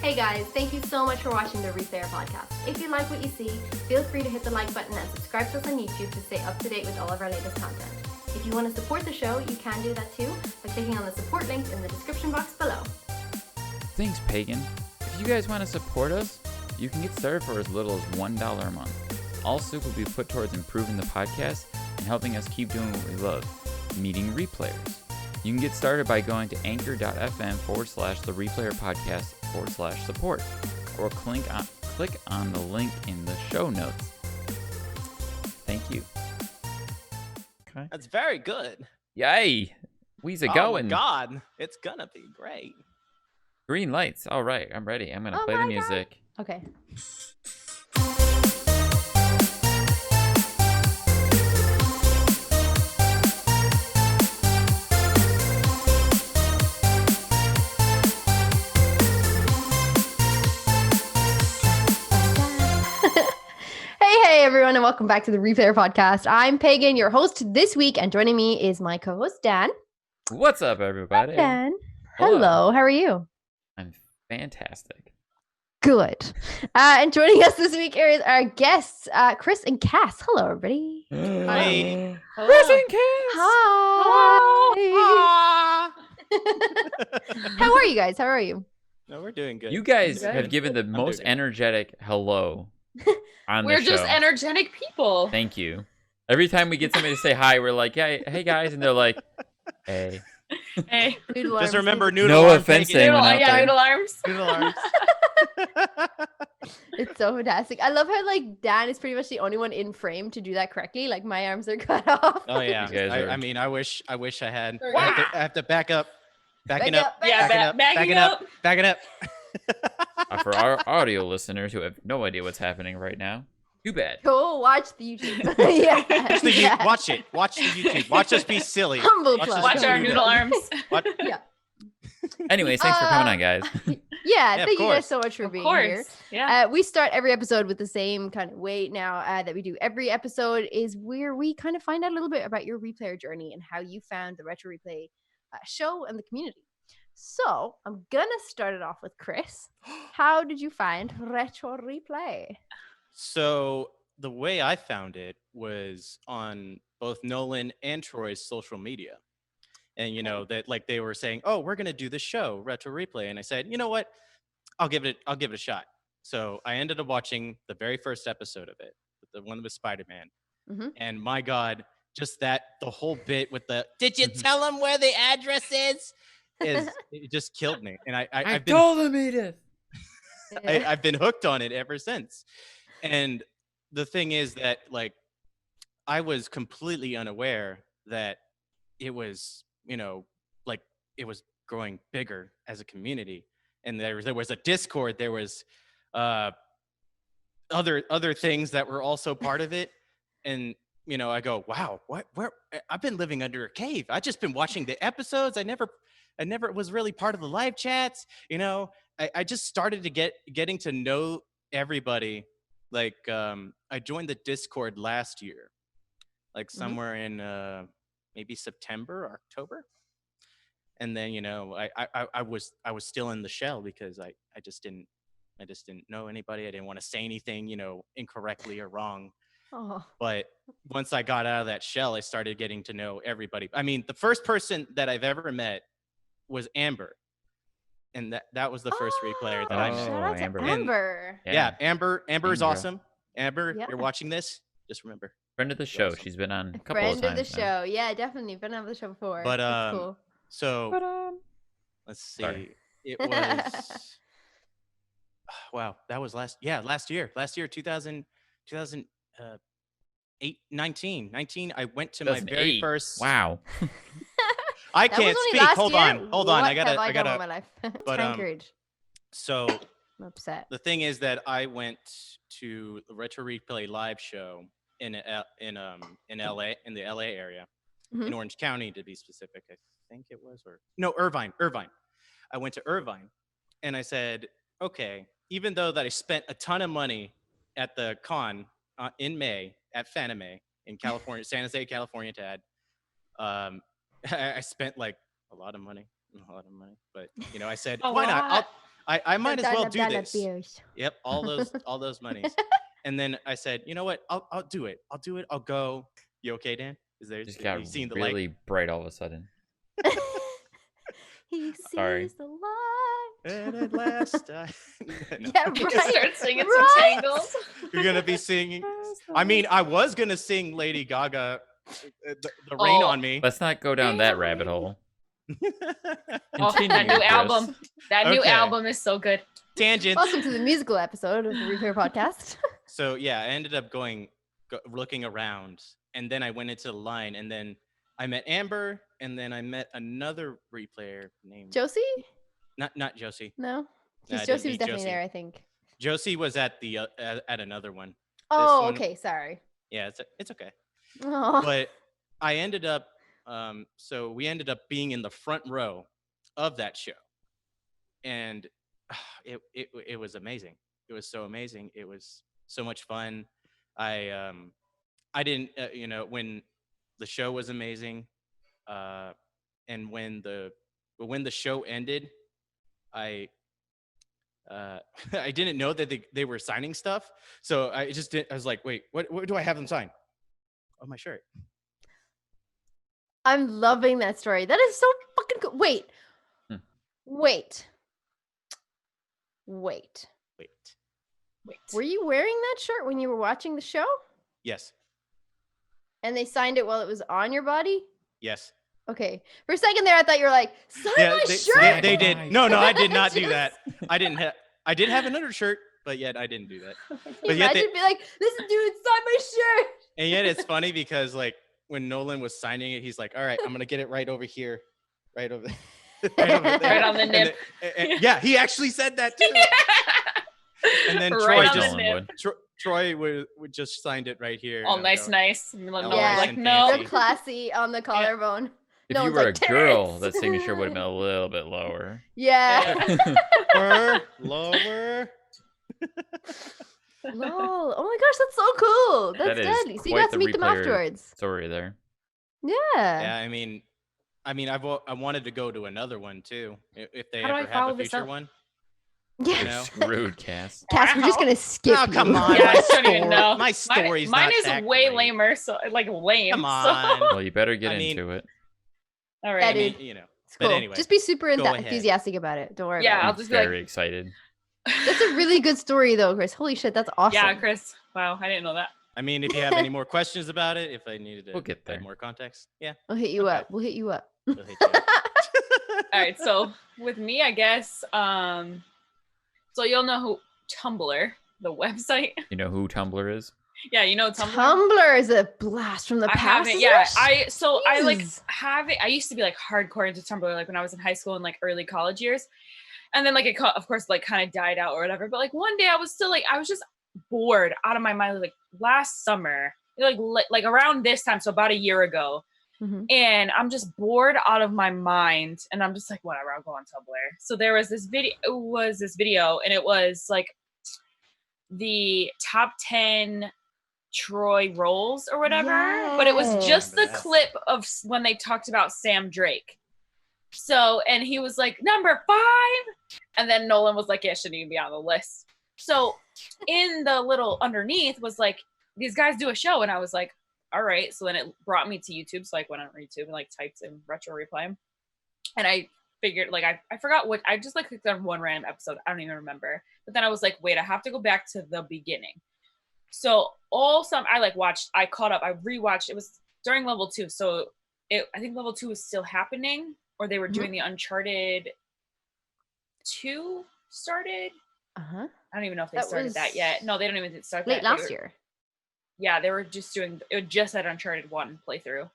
Hey guys, thank you so much for watching the Replayer podcast. If you like what you see, feel free to hit the like button and subscribe to us on YouTube to stay up to date with all of our latest content. If you want to support the show, you can do that too by clicking on the support link in the description box below. Thanks, Pagan. If you guys want to support us, you can get started for as little as $1 a month. All soup will be put towards improving the podcast and helping us keep doing what we love, meeting replayers. You can get started by going to anchor.fm/the replayer podcast /support or click on the link in the show notes. Thank you. Okay. That's very good. Yay! We's a Oh going. my god, it's gonna be great. Green lights. All right, I'm ready. I'm gonna play the music. Okay. Hey everyone, and welcome back to the Replayer podcast. I'm Pagan, your host this week, and joining me is my co-host Dan. What's up, everybody? Hi, Dan. Hello. How are you? I'm fantastic. Good. And joining us this week are our guests, Criss and Cass. Hello, everybody. Hi. Criss and Cass. Hi. How are you guys? How are you? No, we're doing good. You guys Good. have given the most energetic hello on the show. We're just energetic people. Thank you. Every time we get somebody to say hi, we're like, hey guys, and they're like, hey. Hey. Just remember noodle No arms, offense to Pagan. anyone out there. Noodle arms. Noodle arms. It's so fantastic. I love how like Dan is pretty much the only one in frame to do that correctly. Like my arms are cut off. Oh yeah. You guys are- I mean, I wish I had. Wow. I have to back up. Backing Back up. up, Yeah, Backing up. Backing up. For our audio listeners who have no idea what's happening right now, too bad. Go watch the YouTube. yeah. Yeah. Watch it. Watch the YouTube. Watch us be silly. Humble Watch plug. us Watch our do noodle that. arms. What? Anyways, thanks for coming on, guys. Yeah, of thank you guys course. so much for Of being course. here. Yeah. We start every episode with the same kind of way now that we do every episode is where we kind of find out a little bit about your replayer journey and how you found the Retro Replay show and the community. So I'm gonna start it off with Criss. How did you find Retro Replay? So the way I found it was on both Nolan and Troy's social media. And that like they were saying, "Oh, we're gonna do the show, Retro Replay," and I said, "You know what? I'll give it a shot." So I ended up watching the very first episode of it, the one with Spider-Man, Mhm. and my God, just the whole bit with the "Did you tell him where the address is?" It just killed me, and I've been told him, Edith. I've been hooked on it ever since. And the thing is that like I was completely unaware that it was like it was growing bigger as a community, and there was a Discord, there was other things that were also part of it. And I go, wow, where I've been living under a cave. I just been watching the episodes. I never was really part of the live chats. I just started to getting to know everybody. Like I joined the Discord last year, like somewhere in maybe September or October. And then I was still in the shell because I just didn't know anybody. I didn't want to say anything incorrectly or wrong. Oh. But once I got out of that shell, I started getting to know everybody. I mean, the first person that I've ever met was Amber, and that was the first replayer that I met. Shout out to Amber. Amber. Yeah, Amber is Amber. awesome. Amber, Yeah. you're watching this, just remember. Friend of the show. She's been on a couple Friend of times of the now. show. Yeah, definitely. Been on the show before. But That's cool. so let's see. Sorry. It was wow, that was last year, 19. I went to my very 2008. first. Wow. I That was can't only speak. last Hold year? on. What I have done with my gotta. life? but, Tancred. So I'm upset. the thing is that I went to the Retro Replay live show in LA, in the LA area, in Mhm. Orange County to be specific. I think it was, or no, Irvine. I went to Irvine, and I said, okay, even though that I spent a ton of money at the con in May at Fanime in California, San Jose, California, Tad. I spent like a lot of money, but I said, A why not? lot. I might as well do $1 this. bills. Yep, all those monies. And then I said, you know what? I'll do it. I'll go. You okay, Dan? Is there? Just got you seeing the really light? bright all of a sudden. He Sorry. sees the light. And at last, no. Yeah, right. Just start singing Right? some tangles. You're gonna be singing. I mean, I was gonna sing Lady Gaga, the Rain on Me. Let's not go down that rabbit hole. Oh, Continue, that new Chris. album. That new Okay. album is so good. Tangent. Welcome to the musical episode of the Repair Podcast. So yeah, I ended up looking around, and then I went into the line, and then I met Amber, and then I met another replayer named Josie? not Josie. No, No, I because didn't Josie was meet definitely Josie. there, I think. Josie was at the at another one. Oh, one- okay. Sorry. Yeah, it's okay. Oh. But I ended up so we ended up being in the front row of that show, and it was amazing. It was so amazing. It was so much fun. I didn't when the show was amazing, and when the show ended, I I didn't know that they were signing stuff, so I was like, wait, what do I have them sign? Oh, my shirt. I'm loving that story. That is so fucking cool. Wait. Hmm. Wait. Wait. Were you wearing that shirt when you were watching the show? Yes. And they signed it while it was on your body? Yes. Okay. For a second there, I thought you were like, sign my they, shirt. they did. No, I did not do Just- that. I did have an undershirt, but yet I didn't do that. But yet Imagine be like, listen, dude, sign my shirt. And yet it's funny because like when Nolan was signing it, he's like, all right, I'm going to get it right over here. Right over there. Right over there. Right on the And nip. yeah, he actually said that too. And then Right Troy on just the nip. Troy would just signed it right here. All and nice. And All no, Yeah. like, nice no. and Real classy on the collarbone. If No you one's were like, a girl, "Terrence." that signature would have been a little bit lower. Yeah. Lower. Lol. Oh my gosh, that's so cool. That's That is deadly. So you quite got to the meet them replayer afterwards. Story there. Yeah. Yeah, I mean, I wanted to go to another one too, if they How do I ever have follow a this future up? one. Yeah. You know? Screwed, Cass. Cass, we're just Wow. gonna skip. Oh, come you. on. Yeah, my I don't even story- know. my story's Mine not is that way great. lamer, so like lame. Come So. on. Well, you better get I mean- into it. All Yeah, right. I dude. mean, you know. It's But cool. anyway, just be super go ahead. enthusiastic about it. Don't worry Yeah, I'll about it. just be like, Very excited. That's a really good story though, Chris. Holy shit, that's awesome. yeah, Chris. Wow, I didn't know that. I mean, if you have any more questions about it, if I needed to We'll get add there. more context, yeah. We'll hit you Okay. up. We'll hit you up. we'll hit you up. All right, so with me, I guess, so you'll know who Tumblr, the website. You know who Tumblr is? Yeah, you know Tumblr. Tumblr is a blast from the I past. haven't, isn't yeah. it? I like Jeez. have it. I used to be like hardcore into Tumblr, like when I was in high school and like early college years, and then like it, of course, like kind of died out or whatever. But like one day, I was still like, I was just bored out of my mind. Like last summer, like around this time, so about a year ago, Mhm. and I'm just bored out of my mind, and I'm just like, whatever, I'll go on Tumblr. So there was this video. It was this video, and it was like the top 10 Troy roles or whatever, but it was just the Remember that. clip of when they talked about Sam Drake. So, and he was like, number 5. And then Nolan was like, yeah, it shouldn't even be on the list. So in the little underneath was like, these guys do a show. And I was like, all right. So then it brought me to YouTube. So I went on YouTube and like typed in retro replay. And I figured like, I forgot what, I just like clicked on one random episode. I don't even remember. But then I was like, wait, I have to go back to the beginning. So I caught up, I rewatched, it was during level 2. So I think level 2 was still happening, or they were doing the Uncharted 2 started. Uh-huh. I don't even know if they That started was that yet. No, they don't even start Late that. last year. Yeah, they were just doing, it was just that Uncharted 1 playthrough.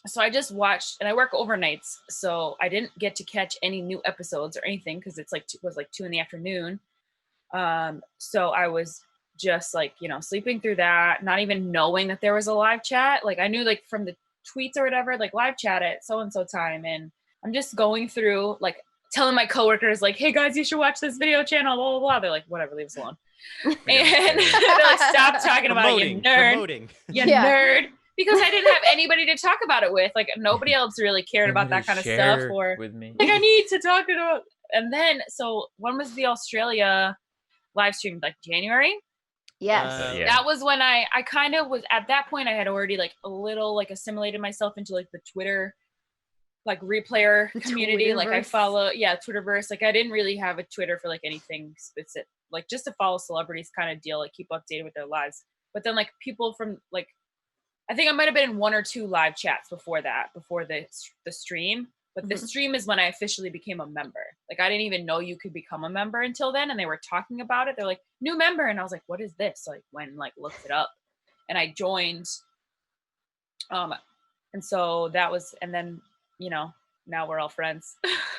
So I just watched, and I work overnights, so I didn't get to catch any new episodes or anything because it was like 2 p.m. So I was just like, sleeping through that, not even knowing that there was a live chat. Like I knew like from the tweets or whatever, like live chat at so-and-so time. And I'm just going through like telling my coworkers like, hey guys, you should watch this video channel, blah, blah, blah. They're like, whatever, leave us alone. And they're like, stop talking about it, you nerd. Promoting. You Yeah. nerd. Because I didn't have anybody to talk about it with. Like nobody else really cared about that kind of stuff. Or with me. like I need to talk about And then, so when was the Australia live stream? Like January? Yes. Yeah. That was when I kind of was, at that point I had already like a little like assimilated myself into like the Twitter like replayer The community. Like I Twitterverse. follow, Twitterverse. Like I didn't really have a Twitter for like anything specific, like just to follow celebrities kind of deal, like keep updated with their lives. But then like people from like, I think I might have been in 1 or 2 live chats before that, before the stream. But the stream is when I officially became a member. Like I didn't even know you could become a member until then, and they were talking about it. They're like, new member, and I was like, what is this? So I went and like looked it up, and I joined. And so that was, and then now we're all friends.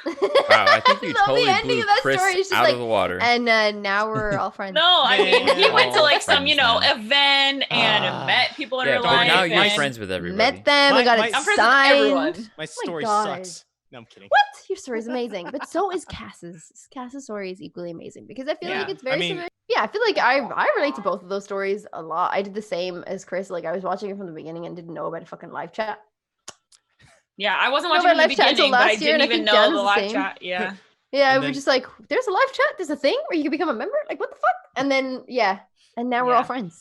Wow, I think you love the totally ending blew of that Chris story. It's just out like, of the water. And now we're all friends. No, I mean he went to like some Friends now. event and met people in Yeah, real but life. now you're and- friends with everybody. Met them. I My- got my- it I'm friends with signed. everyone. My story God. sucks. No, I'm kidding. What? Your story is amazing, but so is Cass's. Cass's story is equally amazing because I feel like Yeah, it's very I mean- similar. Yeah, I feel like I relate to both of those stories a lot. I did the same as Chris. Like I was watching it from the beginning and didn't know about a fucking live chat. Yeah, I wasn't No, watching my from the live chat until beginning, but I last year, and didn't I even think know Jan's the the live same. chat. Yeah. Yeah, And we're then- just like, there's a live chat. There's a thing where you can become a member. Like what the fuck? And then and now we're all Yeah. friends.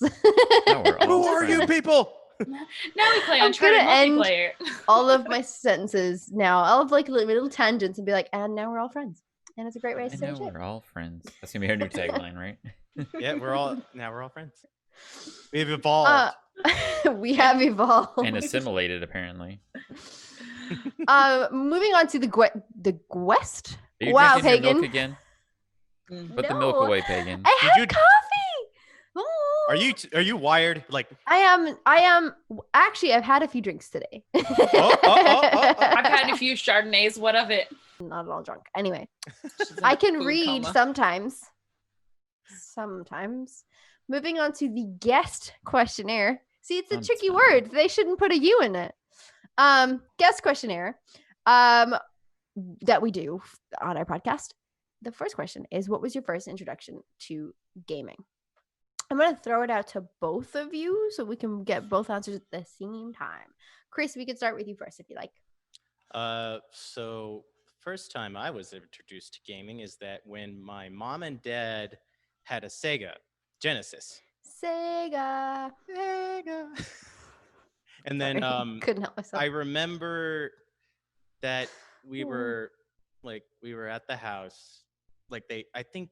Now we're all Who are you friends. people? Now we play I'm on Twitter gonna end- multiplayer. all of my sentences now. I'll have like little tangents and be like, and now we're all friends. And it's a great way to And say now shit. we're all friends. That's gonna be our new tagline, right? Yeah, we're all friends. We've evolved. We have evolved. And assimilated, apparently. Moving on to the Gwest. Are you Wow, drinking your milk Pagan. again? Mm. Put the milk No, away, Pagan. I Did had you- coffee. Oh. Are you wired? Like, I am. Actually, I've had a few drinks today. I've had a few Chardonnays. What of it? Not at all drunk. Anyway, She's in I a can food read coma. sometimes. Sometimes. Moving on to the guest questionnaire. See, it's a tricky Sometimes. word. They shouldn't put a U in it. Guest questionnaire. That we do on our podcast. The first question is, what was your first introduction to gaming? I'm going to throw it out to both of you so we can get both answers at the same time. Chris, we could start with you first if you like. So first time I was introduced to gaming is that when my mom and dad had a Sega Genesis. Sega. And then Sorry, couldn't help myself. I remember that we were at the house. Like I think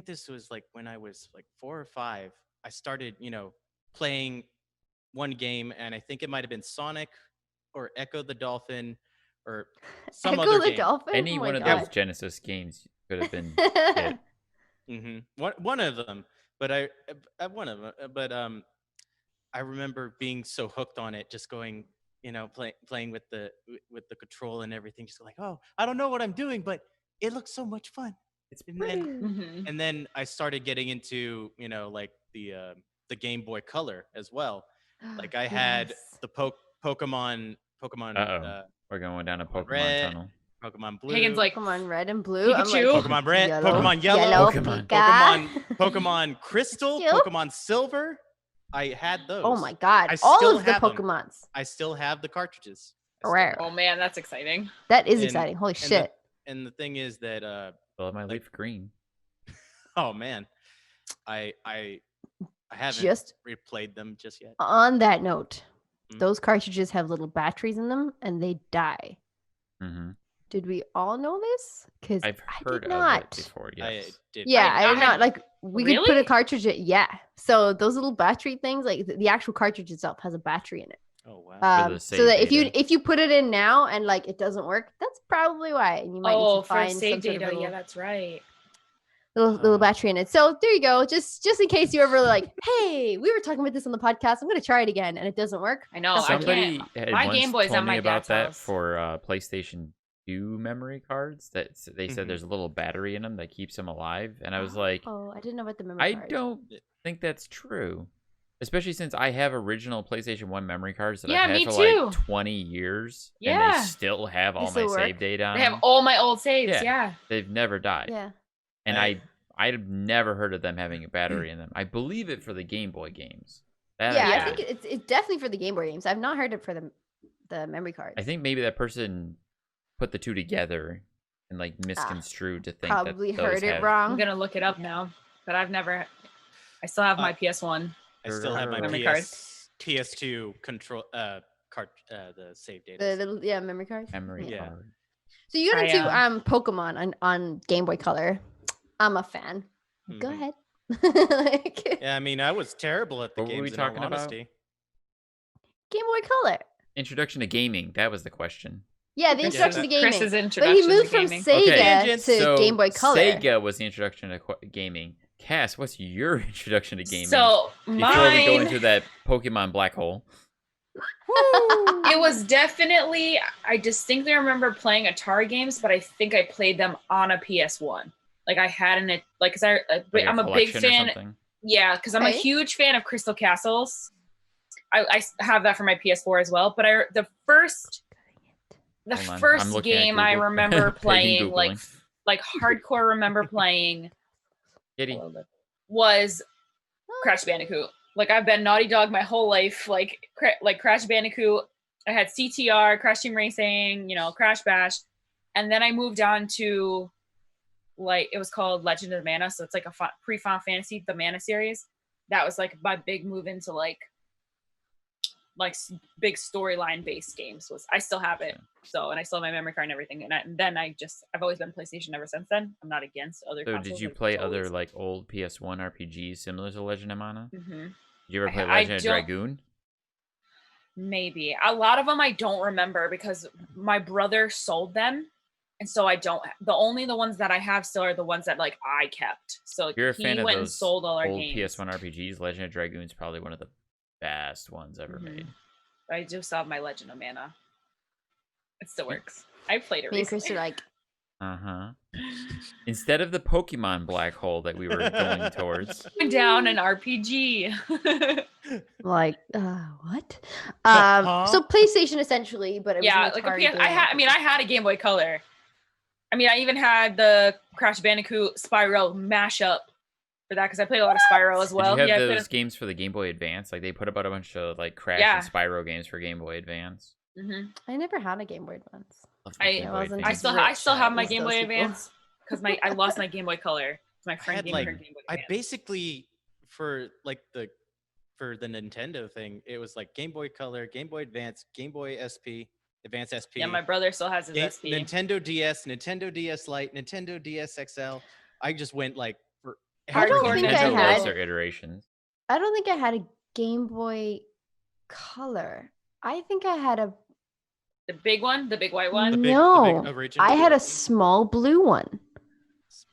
this was like when I was like 4 or 5. I started, playing one game, and I think it might have been Sonic or Echo the Dolphin or some Echo other the game. Dolphin? Any Oh my one of God. those Genesis games could have been it. One of them, but I remember being so hooked on it, just going, playing with the control and everything, just like, oh, I don't know what I'm doing, but it looks so much fun. It's And pretty. then, Mhm. and then I started getting into, like the Game Boy Color as well. Like I had Yes. the Pokemon. Uh-oh. We're going down a Pokemon Red. tunnel. Pokemon Blue. Hagen's like, Pokemon Red and Blue. I'm Pikachu. like, Pokemon Red, Pokemon Yellow, Yellow Pokemon. Pika. Pokemon Crystal, Skill? Pokemon Silver. I had those. Oh my God. I All still of the have 'em. Pokemons. I still have the cartridges. I still Rare. have oh 'em. man, that's exciting. That is And- exciting. Holy the- shit. And the thing is that, Well, my leaf green. oh man, I haven't Just replayed them just yet. on that note, Mm. those cartridges have little batteries in them and they die. Mm-hmm. Did we all know this? Because I've I heard did of not. it before. I Yes. did. Yeah, I I did not. had- Like we could put a Really? cartridge in. Yeah. So those little battery things, like the actual cartridge itself has a battery in it. Oh wow. the So save that if data. you put it in now and like it doesn't work, that's probably why. And you might need to For find save some sort of data. little, Yeah, that's right. little Oh. battery in it. So there you go. Just in case you ever like, hey, we were talking about this on the podcast. I'm gonna try it again, and it doesn't work. I know. That's I Somebody can't. had My once Game Boy's told on me my about dad's that house. for PlayStation 2 memory cards. That they said Mhm. there's a little battery in them that keeps them alive, and I was like, oh, I didn't know about the memory I card. don't think that's true. Especially since I have original PlayStation 1 memory cards that Yeah, I've had me for too. like 20 years. And Yeah. they still have They all still my work? save data on They have them. all my old saves. Yeah. Yeah. They've never died. Yeah. And I- I've never heard of them having a battery in them. I believe it for the Game Boy games. That Yeah, Yeah. I think it's definitely for the Game Boy games. I've not heard it for the memory cards. I think maybe that person put the two together and like misconstrued to think Probably that those heard it have- wrong. I'm gonna look it up now, but I've never. I still have my PS1. I still have my Memory card. PS2 control card the save data. The little memory cards. memory Yeah. card. So you got I, into Pokemon on Game Boy Color. I'm a fan. Go Mhm. ahead. Like, Yeah, I mean, I was terrible at the What were we games. In all talking about? honesty. Game Boy Color. Introduction to gaming. That was the question. Yeah, the Chris- introduction to gaming. Chris's But introduction he moved to from gaming. Sega Tangents. to So Game Boy Color. Sega was the introduction to gaming. Cass, what's your introduction to gaming? So before mine, we go into that Pokemon black hole. it was definitely. I distinctly remember playing Atari games, but I think I played them on a PS1. Like I had an like, cause I'm a big collection or fan. something? Yeah, because I'm a Okay. huge fan of Crystal Castles. I have that for my PS4 as well. But the first Hold on, I'm first looking at game I Google. remember Peggy playing, Googling. like hardcore remember playing Kitty. was Crash Bandicoot. Like I've been Naughty Dog my whole life. Like Crash Bandicoot. I had CTR, Crash Team Racing, Crash Bash, and then I moved on to like it was called Legend of Mana. So it's like a pre-Final Fantasy, the Mana series. That was like my big move into like big storyline based games. I still have it. So, and I still have my memory card and everything. And then I've always been PlayStation ever since then. I'm not against other So consoles. did you play other like old PS1 RPGs similar to Legend of Mana? Mm-hmm. Did you ever play I Legend of don't- Dragoon? Maybe. A lot of them I don't remember because my brother sold them. And so I don't, the ones that I have still are the ones that like I kept. So If you're a he fan of went and those sold all our old games. PS1 RPGs, Legend of Dragoon is probably one of the best ones ever Mhm. made. I do still have my Legend of Mana. It still works. I played it Me and Chris recently. are like, Uh-huh. Instead of the Pokemon black hole that we were going towards. Down an RPG. what? Huh? So PlayStation essentially, but it was Yeah, an like a Atari PS. game. I had a Game Boy Color. I mean, I even had the Crash Bandicoot Spyro mashup for that because I played a lot of Spyro as well. Did you I have played those games for the Game Boy Advance? Like they put about a bunch of like Crash Yeah. and Spyro games for Game Boy Advance. Mhm. I never had a Game Boy Advance. Love my I- Game Boy wasn't Advance. I still have my Those Game Boy people. Advance because I lost my Game Boy Color. My friend had, gave me her like- Game Boy I Advance. basically for the Nintendo thing, it was like Game Boy Color, Game Boy Advance, Game Boy SP, Advance SP. Yeah, my brother still has his SP. Nintendo DS, Nintendo DS Lite, Nintendo DS XL. I just went like for I don't every think I Nintendo Nintendo. had- loves their iterations. I don't think I had a Game Boy Color. I think I had a The big one, the big white one. The big no. original I had a one. small blue one.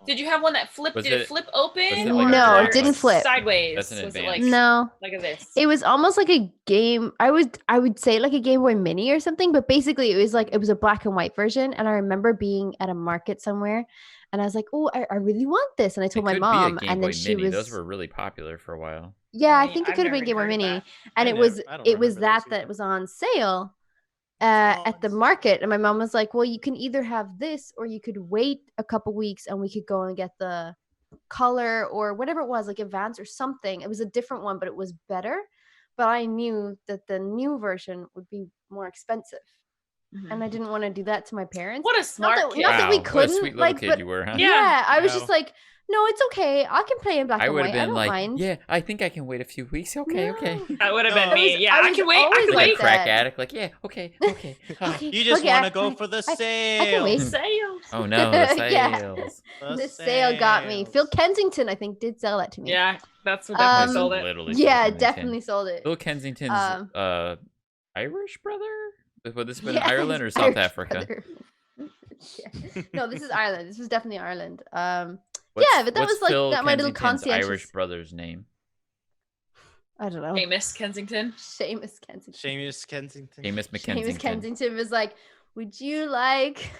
Did you have one that flipped? Was Did it it- flip was open? it like No, a- it didn't flip. Sideways. That's an Was it advance. like No. like this? It was almost like a game. I would say like a Game Boy Mini or something, but basically it was a black and white version. And I remember being at a market somewhere, and I was like, "Oh, I really want this." And I It told my could mom, be a Game and Boy then she Mini. was, Those were really popular for a while. yeah, I I've think it could have never been Game Boy heard of Mini, that. and I it was don't it was remember that those that either. was on sale Oh, at the on sale. market, and my mom was like, "Well, you can either have this, or you could wait a couple weeks, and we could go and get the color or whatever it was, like Advance or something." It was a different one, but it was better. But I knew that the new version would be more expensive, Mhm. and I didn't want to do that to my parents. What a Not smart that, kid. not that we Wow, what a couldn't, sweet little like, kid but you were, huh? Yeah. yeah, I was No. just like, no, it's okay. I can play in black I and would white. have I been don't like, mind. yeah, I think I can wait a few weeks. Okay, okay. No. That would have No. been me. Yeah, I I was can wait. I always can Like wait. a crack that. addict, like, yeah, okay, okay. Okay, You just okay, want to I- go for the I sale. can wait. Sales. Oh no, the Yeah. sales. The sale got me. Phil Kensington, I think, did sell that to me. Yeah, that's what definitely Um, sold it. Literally Yeah, Phil Kensington. definitely sold it. Phil Kensington's Um, Irish brother? Would this have been Yeah, Ireland or his South Irish Africa? brother. Yeah. No, this is Ireland. This was definitely Ireland. What's- Yeah, but that what's was, like, Phil that my little Kensington's conscientious- Irish brother's name. I don't know. Hey, Miss Kensington. Seamus Kensington. Seamus Kensington. Seamus Seamus McKensington. Kensington was like, "Would you like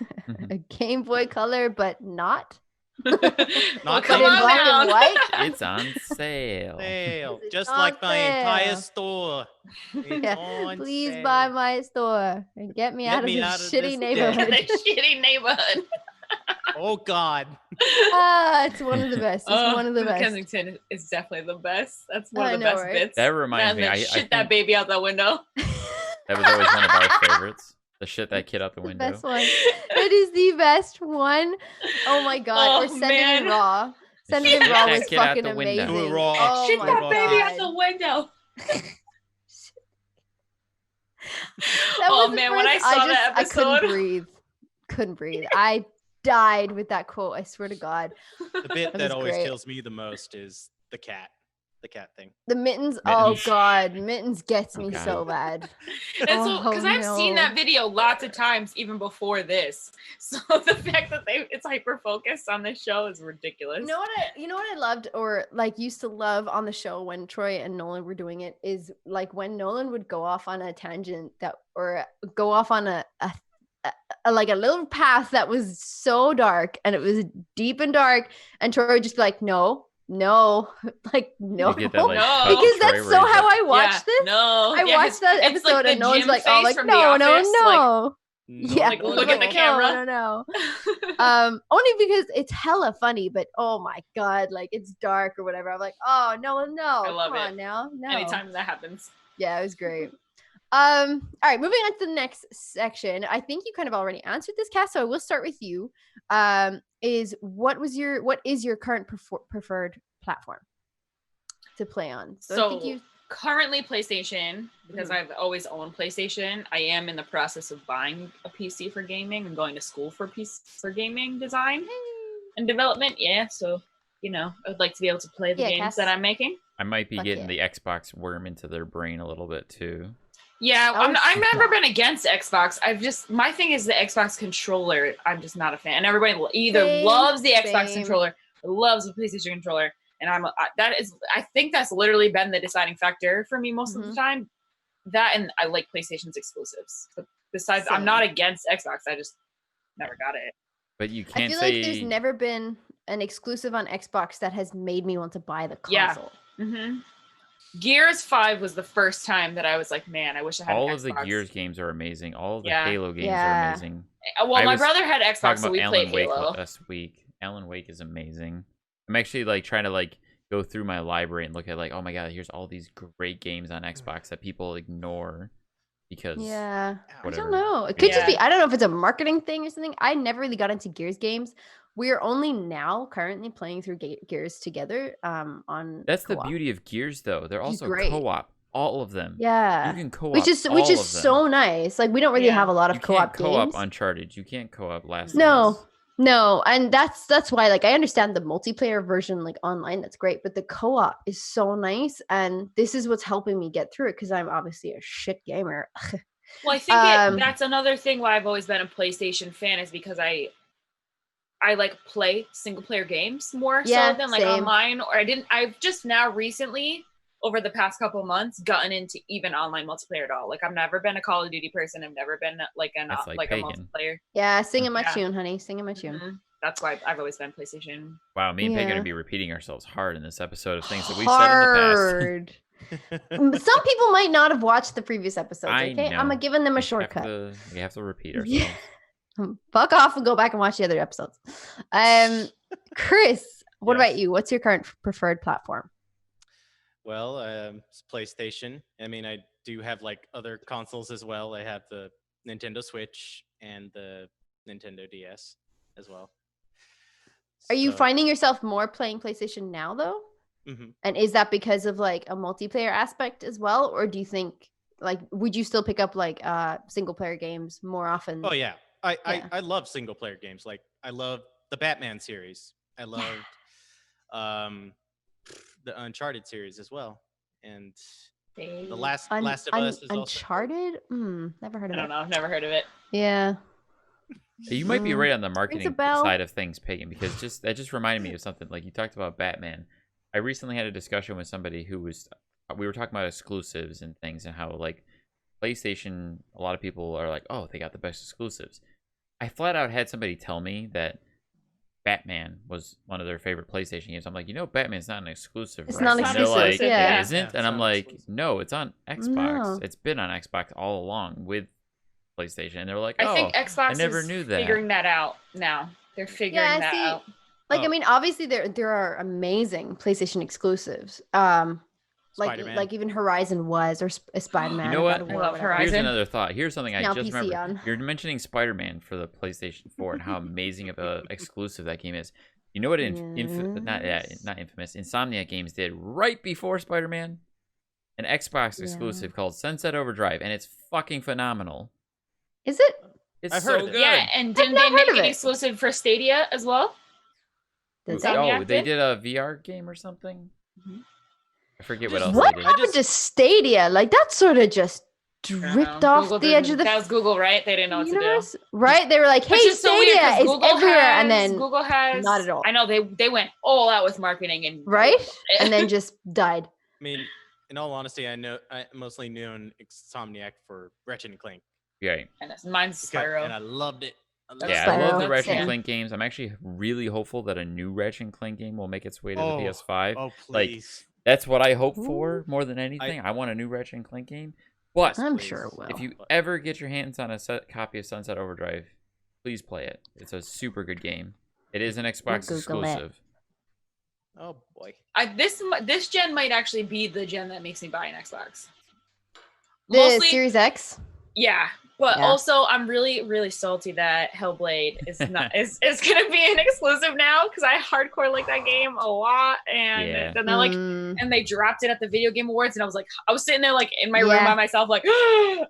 a Game Boy Color, but not? Not Put But it in in on black down. and white?" It's on sale. Sale. It's Just on like my entire sale. store. It's Yeah, on please sale. buy my store and get me Get out of me this out of shitty this neighborhood. The shitty neighborhood. Oh God. It's one of the best. It's one of the Miss best. Kensington is definitely the best. That's one I of the know, best right? bits. That reminds Man, me. then I shit think that baby out the window. that was always one of our favorites. The shit that kid out the The window. best one. It is the best one. Oh my god. Or Oh, send it in man. raw. Send it in Shit raw that was kid out fucking the window. amazing. Do it raw. Oh Shit my that god. baby out the window. That Oh was the man, when I first- saw just, that I couldn't episode, breathe. Couldn't breathe. I died with that quote. I swear to God. The bit That that was always great. kills me the most is the cat thing. The mittens. Oh Mittens. God, mittens gets me God. so bad. and so Oh, because I've seen no. that video lots of times even before this, so the fact that it's hyper focused on this show is ridiculous. You know what I loved or like used to love on the show when Troy and Nolan were doing it is like when Nolan would go off on a tangent that or go off on a like a little path that was so dark and it was deep and dark and Troy would just be like no like no You get that, like, No. cut because Troy that's where so he's how like, I watched this. No, I watched that it's episode like the and Nolan's Jim like, face from The no, Office, no. Yeah, Like, I was look at the like, camera. No. Only because it's hella funny, but oh my god, like it's dark or whatever. I'm like, oh no, I love come it. on now, no. Anytime that happens. Yeah, it was great. All right, moving on to the next section. I think you kind of already answered this, Cass, so I will start with you. Is what is your current preferred platform to play on? So I think you currently PlayStation, because I've always owned PlayStation. I am in the process of buying a PC for gaming and going to school for gaming design and development. Yeah, so I would like to be able to play the games Cass. that I'm making. I might be Fuck getting yeah. the Xbox worm into their brain a little bit too. Yeah, Oh, I've never stop. been against Xbox. My thing is the Xbox controller. I'm just not a fan. And everybody either Same, loves the Xbox same. controller or loves the PlayStation controller. And I think that's literally been the deciding factor for me most of the time. That and I like PlayStation's exclusives. But besides, I'm Same. not against Xbox. I just never got it. But you I can't feel say like there's never been an exclusive on Xbox that has made me want to buy the Yeah. console. Mm-hmm. Gears 5 was the first time that I was like, man, I wish I had all an of the Xbox. Gears games are amazing. All of the Yeah. Halo games Yeah. are amazing. Well, I my was brother had Talking Xbox, so about we Alan played Wake Halo. last week. Alan Wake is amazing. I'm actually like trying to like go through my library and look at like, oh my god, here's all these great games on Xbox that people ignore because Yeah. whatever. I don't know. It could just Yeah. be, I don't know if it's a marketing thing or something. I never really got into Gears games. We're only now currently playing through Gears together on That's the co-op. beauty of Gears though. They're Which is also great. co-op. All of them. Yeah. You can co-op. Which is all of them. so nice. Like we don't really Yeah. have a lot of You co-op can't co-op games. Uncharted. You can't co-op Last of No. Us. No, and that's why like I understand the multiplayer version like online, that's great, but the co-op is so nice and this is what's helping me get through it because I'm obviously a shit gamer. Well, I think Um, that's another thing why I've always been a PlayStation fan is because I like play single player games more Yeah, so than like same. online. Or I've just now recently over the past couple of months gotten into even online multiplayer at all. Like I've never been a Call of Duty person. I've never been like That's like a Pagan. multiplayer. Yeah, singing my Yeah. tune, honey, singing my tune. Mhm. That's why I've always been PlayStation. Wow, me and Peg are Yeah. gonna be repeating ourselves hard in this episode of things that we said in the past. Some people might not have watched the previous episodes, I okay? I'm know. giving them a We shortcut. We have to repeat ourselves. Yeah. Fuck off and go back and watch the other episodes. Chris, what Yes. about you? What's your current preferred platform? Well, it's PlayStation. I mean, I do have like other consoles as well. I have the Nintendo Switch and the Nintendo DS as well. Are you So- finding yourself more playing PlayStation now though? Mhm. And is that because of like a multiplayer aspect as well? Or do you think like would you still pick up like single player games more often? Oh yeah. Yeah. I love single player games. Like I love the Batman series. I loved the Uncharted series as well. And the Last of Us is also Uncharted? Never heard I of don't it. know. I've never heard of it. Yeah. You might be Mm, right on the marketing bell. side of things, Pagan, because that just reminded me of something. Like you talked about Batman. I recently had a discussion with somebody who was we were talking about exclusives and things and how like PlayStation, a lot of people are like, oh, they got the best exclusives. I flat out had somebody tell me that Batman was one of their favorite PlayStation games. I'm like, Batman's not an exclusive. It's right? not And they're exclusive, like, yeah. It isn't? Yeah, it's And I'm not like, exclusive. no, it's on Xbox. No. It's been on Xbox all along with PlayStation. And they're like, I oh, think Xbox I never is knew that. figuring that out now. They're figuring Yeah, that see, out. like I Oh. mean, obviously there are amazing PlayStation exclusives. Spider-Man. like even Horizon was, or Spider-Man. You know or what? God of I War, love whatever. Here's Horizon. another thought. Here's something I Now just PC remembered. on. You're mentioning Spider-Man for the PlayStation 4 and how amazing of a exclusive that game is. You know what? Yes. Not Infamous. Insomniac Games did right before Spider-Man, an Xbox exclusive called Sunset Overdrive, and it's fucking phenomenal. Is it? It's I've so heard of it. good. Yeah, and didn't not they heard make of it it. exclusive for Stadia as well? Did that- they? Oh, Insomniac they did? did a VR game or something. Mhm. I forget Just- what else What they did. happened to Stadia? Like that sort of just dripped off Google the edge of didn't- the That was Google, right? They didn't know what to do. universe, right? They were like, "Hey, Which is so weird Stadia 'cause is Google everywhere," and has- then Google has not at all. I know they went all out with marketing and right, and then just died. I mean, in all honesty, I mostly known Insomniac for Ratchet and Clank. Yeah. and mine's Spyro. And I loved it. Yeah, I Spyro, love the Ratchet and yeah. Clank games. I'm actually really hopeful that a new Ratchet and Clank game will make its way to Oh, the PS5. Oh, Like, please. That's what I hope for more than anything. I want a new Ratchet and Clank game. But I'm please. sure it will. if you ever get your hands on a copy of Sunset Overdrive, please play it. It's a super good game. It is an Xbox Google it. exclusive. Oh boy. This gen might actually be the gen that makes me buy an Xbox. The Mostly, Series X. yeah. But Yeah. also, I'm really salty that Hellblade is not is gonna be an exclusive now because I hardcore like that game a lot, and Yeah. then they're like, Mm, and they dropped it at the Video Game Awards, and I was sitting there like in my room Yeah. by myself, like, I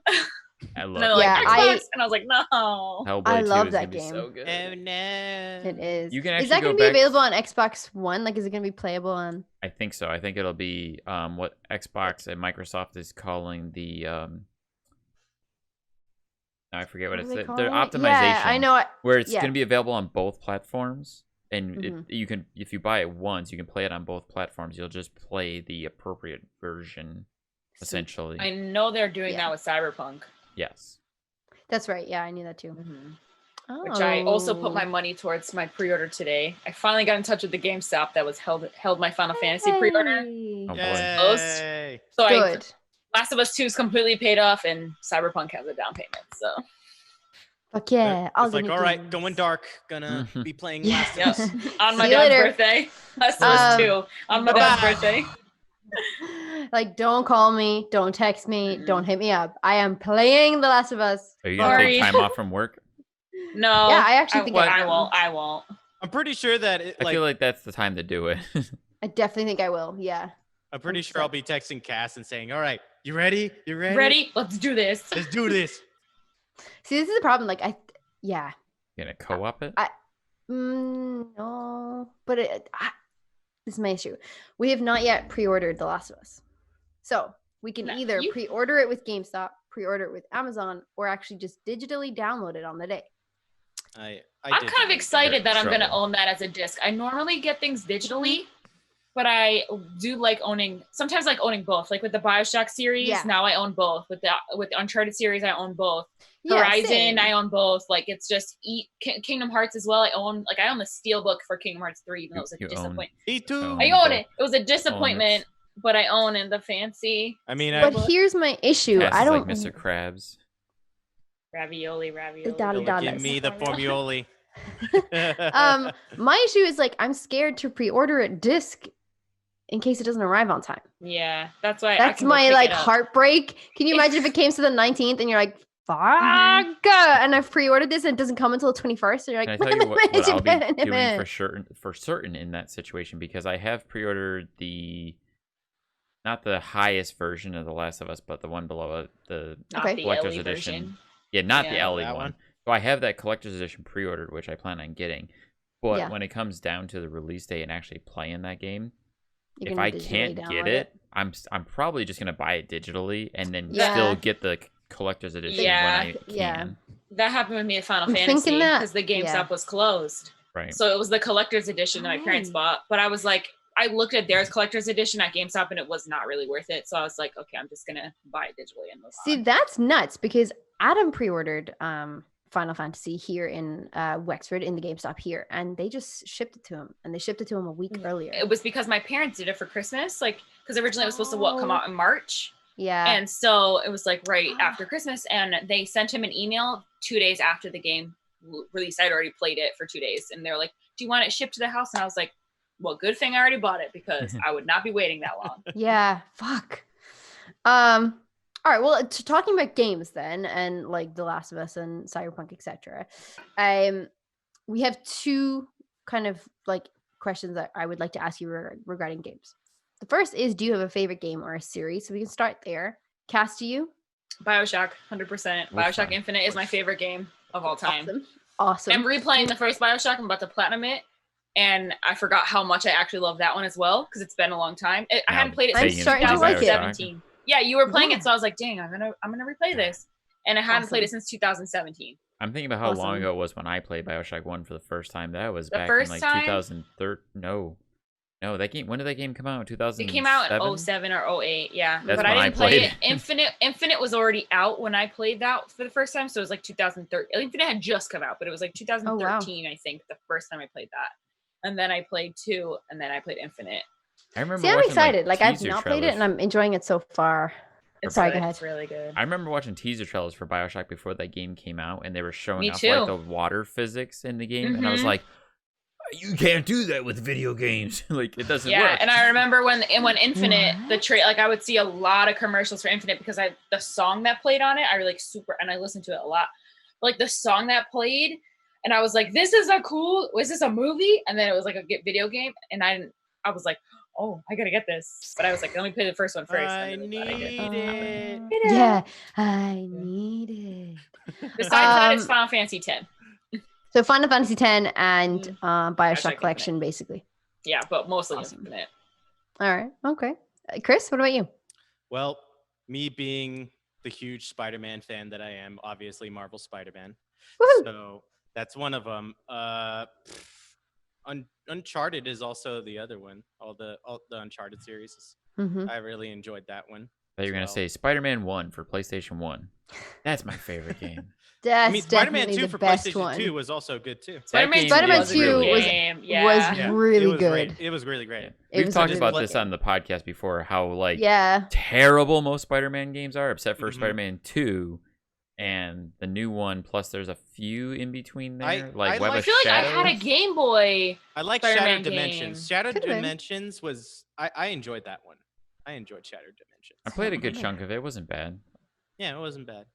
and love they're like Yeah, Xbox, and I was like, no. Hellblade I 2 love is that gonna be game. so good. Oh no. it is. You can Is actually that go going to be back- available on Xbox One? Like, is it going to be playable on? I think so. I think it'll be what Xbox and Microsoft is calling the I forget what What it's are they their calling it? optimization. Yeah, I know. Where it's yeah. going to be available on both platforms, and Mhm. you can, if you buy it once, you can play it on both platforms. You'll just play the appropriate version, essentially. I know they're doing Yeah. that with Cyberpunk, Yes. That's right. Yeah, I knew that too. which I also put my Oh. money towards my pre-order today. I finally got in touch with the GameStop that was held my Final Fantasy pre-order. Hey. Oh, boy. Yay. So Good. Last of Us 2 is completely paid off, and Cyberpunk has a down payment. So Fuck yeah. all It's the like, new all right, games. going dark. Gonna be playing Yeah. Last of yes, Us. on my See you dad's later. birthday. Last of Us 2 on my dad's Bye-bye. birthday. Like, don't call me, don't text me, Mhm. don't hit me up. I am playing The Last of Us. Are you going to Sorry. take time off from work? No, Yeah, I actually think I I am. won't. I won't. I'm pretty sure that it, I feel like that's the time to do it. I definitely think I will. Yeah. I'm pretty I'm sure I'll be texting Cass and saying, "All right, you ready? You ready? Ready? Let's do this. Let's do this." See, this is the problem. Like, yeah. You going to co-op it? No, but this is my issue. We have not yet pre-ordered The Last of Us, so we can No, either you- pre-order it with GameStop, pre-order it with Amazon, or actually just digitally download it on the day. I'm I'm kind of excited that I'm going to Trouble. own that as a disc. I normally get things digitally, but I do like owning. Sometimes like owning both. Like with the BioShock series, Yeah. now I own both. With the Uncharted series, I own both. Yeah, Horizon, same. I own both. Like it's just Kingdom Hearts as well. I own the Steelbook for Kingdom Hearts 3, even though it was a You own- disappointment. Me too. Oh. I own it. It was a disappointment, it. but I own in the fancy I mean, But I, here's my issue. Cass I is don't. like Mr. Krabs. ravioli. Dolly give dollars. me the formuoli. My issue is like I'm scared to pre-order a disc in case it doesn't arrive on time. Yeah, that's why. I That's can go my pick like it up. heartbreak. Can you imagine if it came to the 19th and you're like, fuck, and I've pre-ordered this and it doesn't come until the 21st, and you're Can I like, tell you what I'll be "Wait a doing minute." for certain in that situation? Because I have pre-ordered not the highest version of The Last of Us, but the one below it, the Not Okay. the collector's LE edition. version. Yeah, not the Yeah, LE that one. one. So I have that collector's edition pre-ordered, which I plan on getting. But Yeah. when it comes down to the release date and actually playing that game, You're if gonna I digitally can't download get it, I'm probably just gonna buy it digitally and then Yeah. still get the collector's edition Yeah. when I can. Yeah. That happened with me at Final I'm Fantasy thinking that- because the GameStop yeah. was closed. Right. So it was the collector's edition that my parents Oh. bought. But I was like, I looked at theirs collector's edition at GameStop and it was not really worth it. So I was like, okay, I'm just gonna buy it digitally and move See, on. that's nuts because Adam pre-ordered Final Fantasy here in Wexford in the GameStop here, and they just shipped it to him, and they shipped it to him a week earlier. It was because my parents did it for Christmas, like because originally it was supposed to come Oh. out in March. Yeah. And so it was like right after Christmas, and they sent him an email 2 days after the game release. I'd already played it for 2 days, and they were like, "Do you want it shipped to the house?" And I was like, well, good thing I already bought it because I would not be waiting that long. Yeah, fuck. All right, well, talking about games then, and like The Last of Us and Cyberpunk, etc. We have two kind of like questions that I would like to ask you regarding games. The first is, do you have a favorite game or a series? So we can start there. Cass, to you? BioShock, 100%. BioShock Infinite is my favorite game of all time. Awesome. I'm replaying the first BioShock. I'm about to platinum it. And I forgot how much I actually love that one as well, because it's been a long time. I hadn't played it since 2017. Yeah, you were playing it, so I was like, dang, I'm gonna replay this. And I hadn't played it since 2017. I'm thinking about how long ago it was when I played BioShock 1 for the first time. That was back in like 2013. No, that game. When did that game come out? 2007? It came out in 07 or 08, yeah. That's but when I didn't play it. it. Infinite was already out when I played that for the first time, so it was like 2013. Infinite had just come out, but it was like 2013, I think, the first time I played that. And then I played 2, and then I played Infinite. I remember. See, I'm excited. Like I've not played it, and I'm enjoying it so far. Sorry, go ahead. It's really good. I remember watching teaser trailers for BioShock before that game came out, and they were showing off like the water physics in the game, and I was like, "You can't do that with video games. Like it doesn't work." Yeah, and I remember when Infinite, like I would see a lot of commercials for Infinite because the song that played on it, I really and I listened to it a lot. Like the song that played, and I was like, "This is is this a movie?" And then it was like a video game, and I was like, oh, I gotta get this. But I was like, let me play the first one first. I need it. Yeah, I need it. Besides that, it's Final Fantasy X. So Final Fantasy X and BioShock Collection, basically. Yeah, but mostly Infinite. All right. Okay. Chris, what about you? Well, me being the huge Spider-Man fan that I am, obviously Marvel Spider-Man. Woo-hoo. So that's one of them. Uncharted is also the other one. All the Uncharted series. I really enjoyed that one. You're gonna say Spider-Man 1 for PlayStation 1. That's my favorite game. That's Spider-Man 2 for PlayStation one. 2 was also good too. Spider-Man 2 was really good. It was really great. We've talked about this on the podcast before, how terrible most Spider-Man games are, except for Spider-Man 2 and the new one. Plus, there's a few in between there, I feel like I had a Game Boy. I like Shattered Dimensions. Shattered Dimensions was I enjoyed that one. I enjoyed Shattered Dimensions. I played a good chunk of it. It wasn't bad. Yeah, it wasn't bad.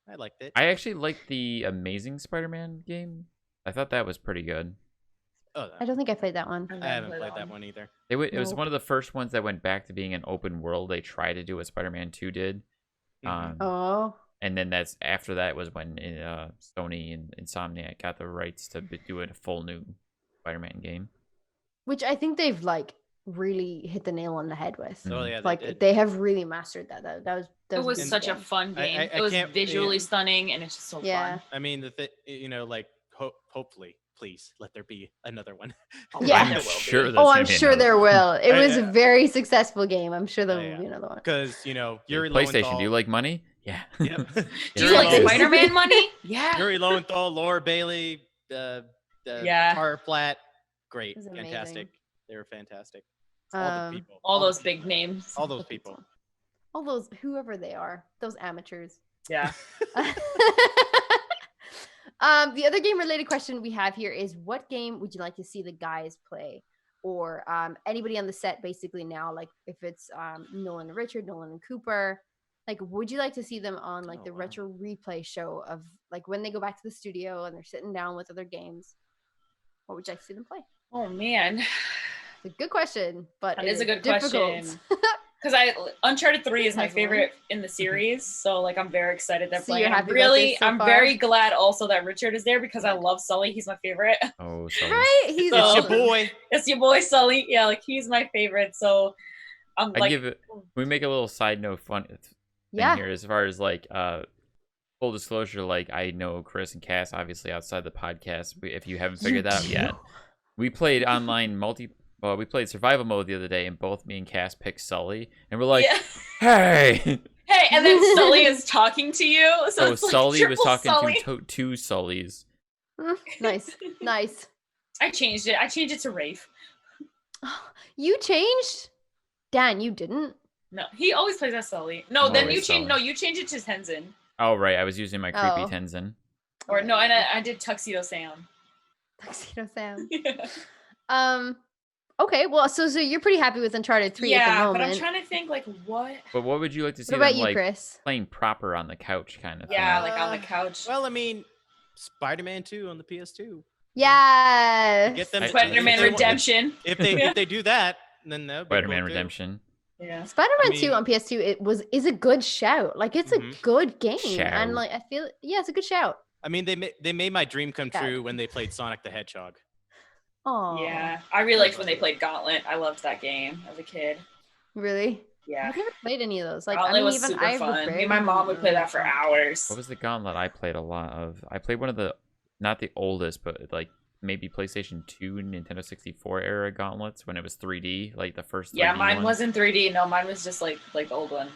I liked it. I actually liked the Amazing Spider-Man game. I thought that was pretty good. Oh, I don't think I played that one. I haven't played that one either. It was one of the first ones that went back to being an open world. They tried to do what Spider-Man 2 did. And then after that was when Sony and Insomniac got the rights to do a full new Spider-Man game. Which I think they've really hit the nail on the head with. Oh yeah, they have really mastered that. That was such a fun game. It was visually stunning, and it's just so fun. I mean, hopefully, please let there be another one. I'm sure. I'm sure there will. It was a very successful game. I'm sure there will be another one. Because Yuri PlayStation. Lowenthal, do you like money? Yeah. Yep. Do you like Spider-Man money? Yeah. Yuri Lowenthal, Laura Bailey, Tara Platt, great, fantastic. They were fantastic. All the people. All those big names. All those people. All those, whoever they are, those amateurs. Yeah. The other game related question we have here is, what game would you like to see the guys play? Or anybody on the set basically now, like if it's Nolan and Richard, Nolan and Cooper, would you like to see them on the retro replay show of when they go back to the studio and they're sitting down with other games? What would you like to see them play? Oh man. It's a good question, but it is a good difficult. question. Because Uncharted 3 is my favorite in the series, so I'm very excited that playing. I'm very glad also that Richard is there because I love Sully. He's my favorite. Oh, Sully. Right? It's your boy. It's your boy Sully. Yeah, he's my favorite. So I'm we make a little side note fun thing here as far as full disclosure. I know Criss and Cass obviously outside the podcast. If you haven't figured that out yet, we played online we played survival mode the other day, and both me and Cass picked Sully, and we're like, "Hey, hey!" And then Sully is talking to you, so it's Sully was talking Sully. to two Sullys. Nice. I changed it. I changed it to Rafe. You changed? Dan, you didn't. No, he always plays as Sully. No, then you changed. No, you changed it to Tenzin. Oh right, I was using my creepy Tenzin. Or no, and I did Tuxedo Sam. Tuxedo Sam. Yeah. Okay, well, so you're pretty happy with Uncharted 3 at the Yeah, moment. but I'm trying to think like what. But what would you like to see What about them you, like Chris? playing proper on the couch kind of Yeah, thing? like on the couch. Well, I mean, Spider-Man 2 on the PS2. Yes. Get them Spider-Man Redemption. If they do that, then that would be Spider-Man cool, too. Redemption. Yeah. Spider-Man I 2 mean- on PS2 is a good shout. Like it's a Mhm. good game, Shout. and like I feel it's a good shout. I mean, they made my dream come Yeah. true when they played Sonic the Hedgehog. Oh, Yeah, I really liked when they played Gauntlet. I loved that game as a kid. really? Yeah, I've never played any of those. Like Gauntlet I mean, was even super I fun. would Me and my mom would play that for hours. What was the Gauntlet I played a lot of? I played one of the, not the oldest, but like maybe PlayStation 2, Nintendo 64 era Gauntlets when it was 3D, like the first 3D Yeah, mine ones. wasn't 3D. No, mine was just like the old one.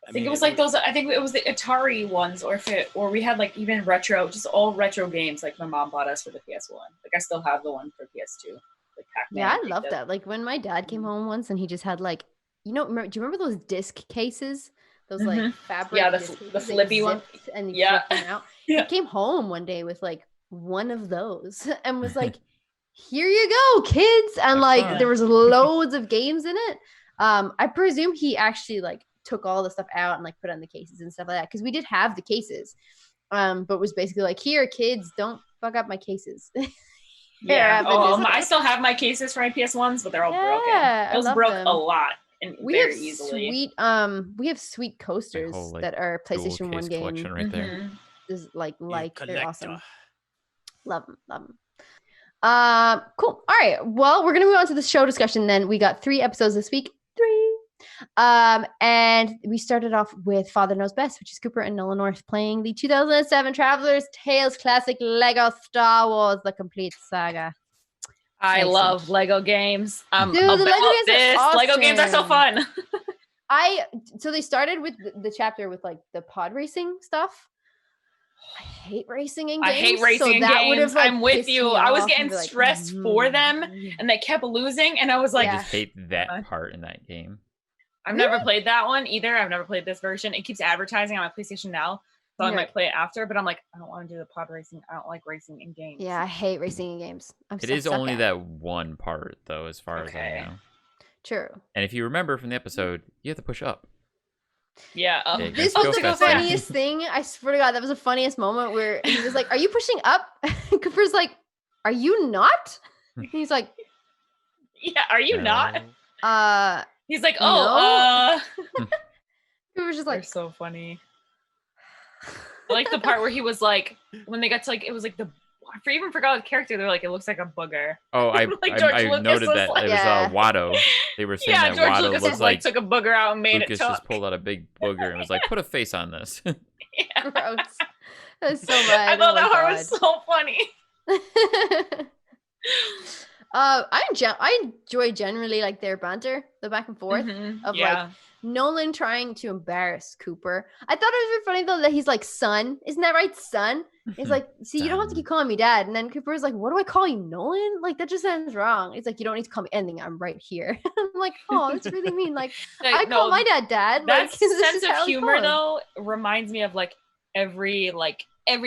I think mean, it was like those. I think it was the Atari ones, or we had like even retro, just all retro games. Like my mom bought us for the PS1. Like I still have the one for PS2. Like Pac-Man. Yeah, I and love Pizza. that. Like when my dad came home once and he just had like, do you remember those disc cases? Those like Mhm. fabric. Yeah, the disc cases the that flippy one. zipped and you Yeah. flip them out. Yeah. He came home one day with like one of those and was like, "Here you go, kids!" And Have like fun. there was loads of games in it. I presume he actually like took all the stuff out and like put it on the cases and stuff like that because we did have the cases. But was basically like, "Here, kids, don't fuck up my cases." Yeah. have the Oh, disc. I still have my cases for my PS1s, but they're all Yeah, broken. I Those love broke them. a lot and We very have easily. we have sweet coasters whole, like, that are Dual PlayStation 1 case game. collection right there. Mhm. Is like they're awesome. Love them. Cool. All right. Well, we're gonna move on to the show discussion then. We got 3 episodes this week. 3. And we started off with Father Knows Best, which is Cooper and Nolan North playing the 2007 Traveler's Tales classic Lego Star Wars: The Complete Saga. I Excellent. love Lego games. Dude, the Lego games are Lego games are so awesome. fun. So they started with the chapter with like the pod racing stuff. I hate racing in games. I hate racing so in that would games. have, like, I'm with pissed you. me I was off getting and be like, stressed for them, "Mm." and they kept losing, and I was like, I Yeah. just hate that part in that game. I've never played that one either. I've never played this version. It keeps advertising on my PlayStation Now, so I Yeah. might play it after. But I'm like, I don't want to do the pod racing. I don't like racing in games. Yeah, I hate racing in games. It is only that one part though, as far as Okay. I know. True. And if you remember from the episode, you have to push up. Yeah. Yeah, This Go was the faster. funniest thing. I swear to God, that was the funniest moment where he was like, "Are you pushing up?" Cooper's like, "Are you not?" And he's like, Yeah. Are you not? He's like, oh, Cooper's just they're like, so funny. I like the part where he was like, when they got to like, it was like I even forgot the character. They're like, it looks like a booger. Oh, I Like George I Lucas noted was that like- it was Yeah. Watto. They were saying Yeah, that George Watto Lucas was was like like took a booger out and made Lucas it talk. just pulled out a big booger and was like, put a face on this. Yeah. gross. That's so bad. I thought Oh that my part was so funny. God. I enjoy generally like their banter, the back and forth Mhm. of Yeah. like Nolan trying to embarrass Cooper. I thought it was really funny though that he's like, "Son, isn't that right, son?" He's like, "See, you don't have to Son. keep calling me dad." And then Cooper's like, "What do I call you, Nolan? Like that just sounds wrong." He's like, "You don't need to call me anything. I'm right here." I'm like, "Oh, that's really mean." Like I call my dad dad. That Like, this is sense how of it's humor going. though reminds me of like every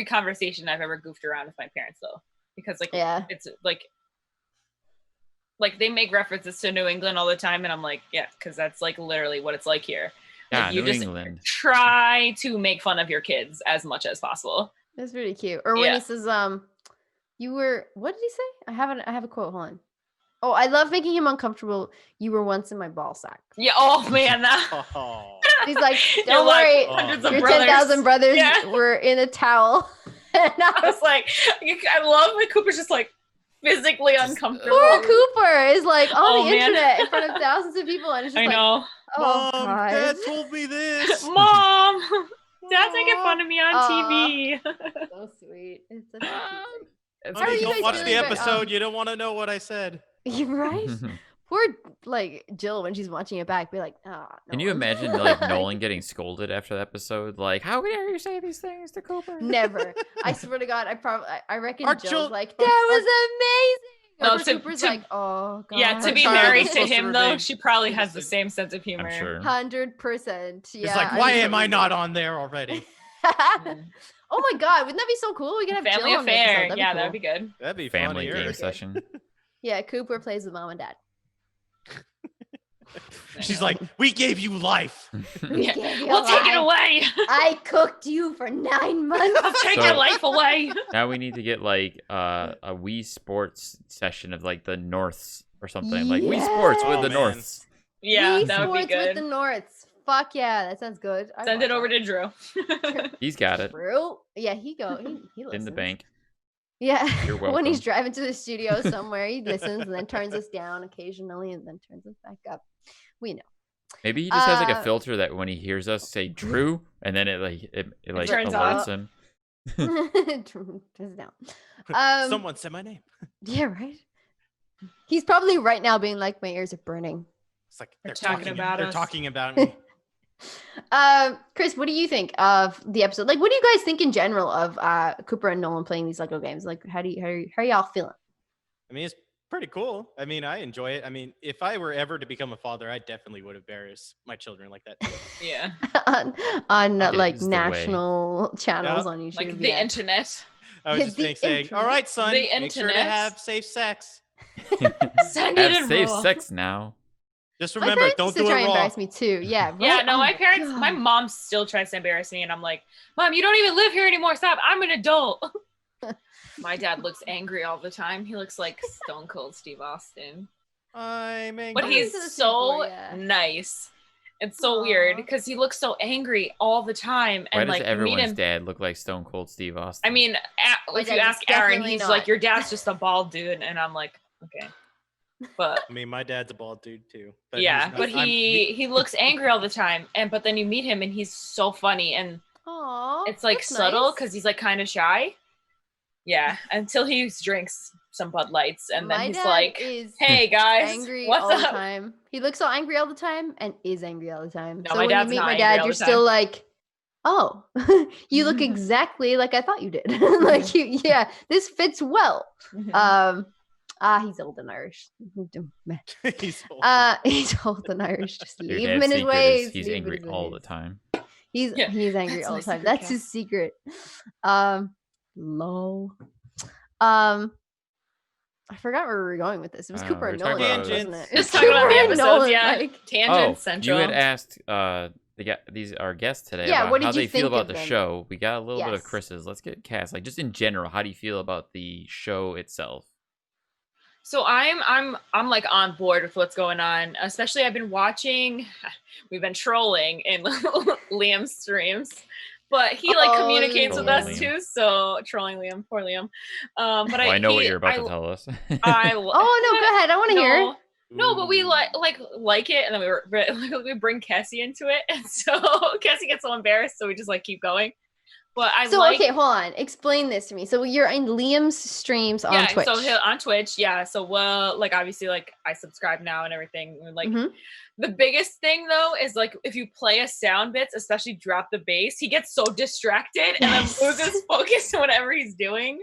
conversation I've ever goofed around with my parents though, because like Yeah. it's like they make references to New England all the time, and I'm like, yeah, because that's like literally what it's like here. Yeah, Like, you New just England. try to make fun of your kids as much as possible. That's really cute. Or when Yeah. he says, you were, what did he say? I have a quote. Hold on. Oh, I love making him uncomfortable. You were once in my ball sack. Yeah. Oh man, that. Oh. He's like, You're don't like, worry. hundreds of Your brothers. 10,000 brothers Yeah. were in a towel. And I I was like, I love when Cooper's just like physically uncomfortable. poor Cooper is like on Oh, the man. internet in front of thousands of people. And it's just I like, know. oh, Mom, God. Dad told me this. Mom, Dad's making fun of me on Aw. TV. So sweet. It's such a cute It's How are Honey, you don't guys watch doing? the But, episode. You don't want to know what I said. thing. You're right. Poor like Jill when she's watching it back, be like, ah. Can you imagine like Nolan getting scolded after the episode? Like, how dare you say these things to Cooper? Never. I swear to God, I reckon Our Jill's chil- like, that was amazing. No, Or Cooper's to- like, oh God. Yeah, to be child married is to supposed to him though, remain she probably has the innocent. same sense of humor. I'm sure. 100%. Yeah. It's like, I why think am so. I not on there already? Oh my God, wouldn't that be so cool? We could have Family Jill on the affair. episode. Yeah, That'd that'd be be good. That'd be Family funnier. game session. Yeah, Cooper plays with mom and dad. She's like, we gave you life. Yeah. gave you We'll take it life. away. I cooked you for 9 months. I'll take So- your life away. Now we need to get like a Wii Sports session of like the Norths or something. Like Wii Sports with Oh, the man. Norths. Yeah, Wii that would be Sports with good. the Norths. Fuck yeah, that sounds good. I'd Send it watch over that. to Drew. He's got it Drew. Yeah, he listens. in the bank. Yeah, You're when he's welcome. driving to the studio somewhere, he listens and then turns us down occasionally and then turns us back up. We know. Maybe he just has like a Uh, filter that when he hears us say Drew, and then it like turns alerts off. him. Turns it down. Someone said my name. Yeah, right. He's probably right now being like, my ears are burning. It's like They're they're talking talking about They're us. talking about me. Chris, what do you think of the episode? Like, what do you guys think in general of Cooper and Nolan playing these Lego games? Like, how are y'all feeling? I mean, it's pretty cool. I mean, I enjoy it. I mean, if I were ever to become a father, I definitely would embarrass my children like that. Yeah. on Okay, like this is the way. national channels Yeah. on YouTube. Like the yeah. internet. I was just The saying, all internet. right, son, The make sure to internet. have safe sex. Send it Have in safe raw. sex now. Just My remember, parents don't used to do try it and raw. embarrass me too. Yeah. Yeah, right? no, Oh my parents, my God. mom still tries to embarrass me, and I'm like, Mom, you don't even live here anymore. Stop. I'm an adult. My dad looks angry all the time. He looks like Stone Cold Steve Austin. I'm angry. But I'm he's into the so Super, yeah. nice. It's so weird Aw. because he looks so angry all the time. Why And does like you meet everyone's him. dad look like Stone Cold Steve Austin? I mean, My if you dad is ask Aaron, definitely he's not. like, your dad's just a bald dude. And I'm like, okay. But I mean, my dad's a bald dude too. But yeah, he's but not- I'm- he looks angry all the time. But then you meet him and he's so funny. And Aw, it's like that's subtle nice. because he's like kind of shy. Yeah, until he drinks some Bud Lights and then My he's dad like, is "Hey guys, angry what's all the up?" time. He looks so angry all the time and is angry all the time. No, so my when you dad's meet not my angry dad, all you're the still time. like, oh, you look exactly like I thought you did. Like you, yeah, this fits well. He's old and Irish. he's old. He's old and Irish. Just Your leave him dad's in his secret is ways. he's leave him in angry his all the ways. time. He's Yeah, angry that's all my the time. secret, That's Cass. his secret. Low. I forgot where we were going with this. It was Cooper we're and talking Nolan, about- wasn't it? Just It was talking about Cooper the and episodes, Nolan, yeah. like- Tangent Oh, Central. you had asked these our guests today Yeah, about what how did you they feel think about of the them? show. We got a little bit of Yes. Chris's. Let's get Cass. Like just in general, how do you feel about the show itself? So I'm like on board with what's going on. Especially I've been watching. We've been trolling in Liam's streams, but he like Oh, communicates with Trolling us Liam. too. So trolling Liam, poor Liam. But Well, I know what you're about to tell us. I Oh no, go ahead. I want to hear. No, but we Ooh. like it, and then we bring Cassie into it, and so Cassie gets so embarrassed, so we just like keep going. But I So like, okay, hold on. Explain this to me. So you're in Liam's streams on Twitch. so he'll on Twitch, yeah. So like obviously like I subscribe now and everything. And, like Mhm. the biggest thing though is like if you play a sound bits, especially drop the bass, he gets so distracted and then Yes. loses focus to whatever he's doing.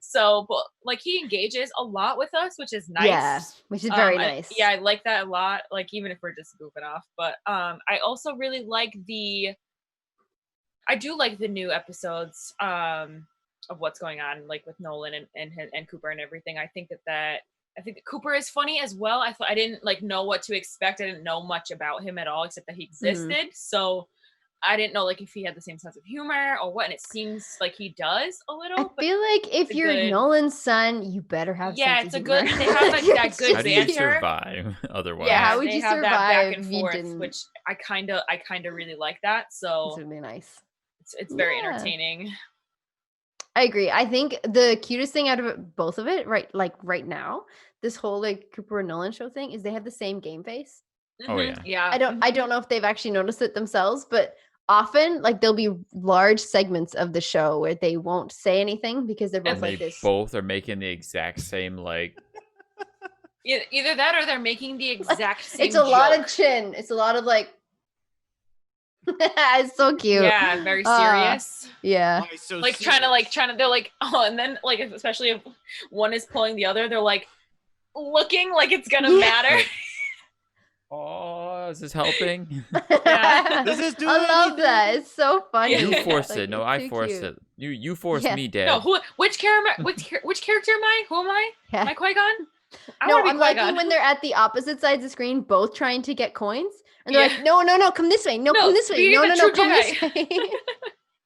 So, but like he engages a lot with us, which is nice. Yeah, which is very nice. I like that a lot. Like even if we're just goofing off, but I also really like I do like the new episodes of what's going on, like with Nolan and Cooper and everything. I think that Cooper is funny as well. I didn't like know what to expect. I didn't know much about him at all except that he existed. So I didn't know like if he had the same sense of humor or what. And it seems like he does a little. I but feel like if it's a you're good- Nolan's son, you better have. Yeah, sense it's a of good- humor. they have, like, that good How do you banter. survive otherwise? Yeah, how would they you have that back survive and if you forth, didn't? which I kind of really like that. So This would be nice. it's very Yeah. entertaining. I agree. I think the cutest thing out of both of it, right now, this whole like Cooper and Nolan show thing is they have the same game face. Oh, Mhm. yeah. Yeah. I don't know if they've actually noticed it themselves, but often like there'll be large segments of the show where they won't say anything because they're both And like they this. both are making the exact same like. Either that or they're making the exact same It's a lot of joke. chin. It's a lot of like. It's so cute. Yeah, very Uh, serious. Yeah. Why so Like serious? trying to they're like, oh, and then like especially if one is pulling the other, they're like looking like it's gonna Yeah. matter. Oh, is this helping? Yeah. Does this do I love anything? that. It's so funny. You Yeah. forced Like, it. No, it's I too forced cute. it. You forced Yeah. me, Dad. No, which character am I? Who am I? Yeah. Am I Qui-Gon? I No, want to I'm be liking Qui-Gon. when they're at the opposite sides of the screen, both trying to get coins. And they're Yeah. like, no, come this way. No, No, come this way. be No, the no, true come this Jedi. way.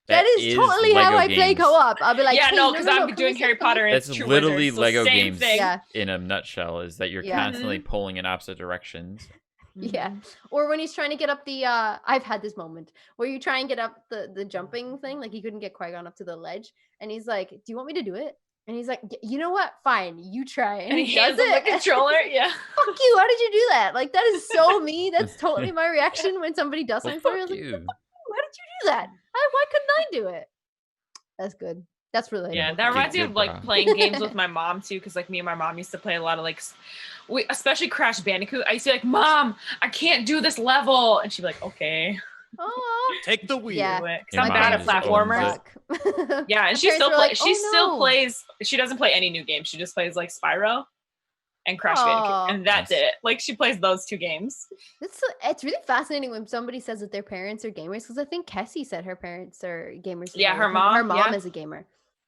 That is totally Lego how I play games. co-op. I'll be like, yeah, hey, no, because I'm come doing this Harry way, come Potter and That's it's True literally Wizards, so Lego same games thing. Yeah. in a nutshell. Is that you're Yeah. constantly pulling in opposite directions. Yeah. Or when he's trying to get up the I've had this moment where you try and get up the jumping thing, like he couldn't get Qui-Gon up to the ledge, and he's like, do you want me to do it? And he's like, you know what? Fine, you try. And he does hands him it. the controller. Yeah. Fuck you, how did you do that? Like, that is so me. That's totally my reaction when somebody does Well, something for me. I fuck was like, you. how did you do that? Why couldn't I do it? That's good. That's relatable. Yeah, that reminds me Good of like job. playing games with my mom too, because like me and my mom used to play a lot of like, especially Crash Bandicoot. I used to be like, Mom, I can't do this level, and she'd be like, Okay, Oh, Take the wheel. Yeah. do it. 'Cause Your I'm mom bad at just owns platformers. it. Yeah, and My she parents still were like, she "Oh, still no." plays. She doesn't play any new games. She just plays like Spyro and Crash Aw. Bandicoot, and that's Nice. it. Like she plays those two games. It's really fascinating when somebody says that their parents are gamers, because I think Kessie said her parents are gamers. as Yeah, well. her mom, Her mom yeah. is a gamer,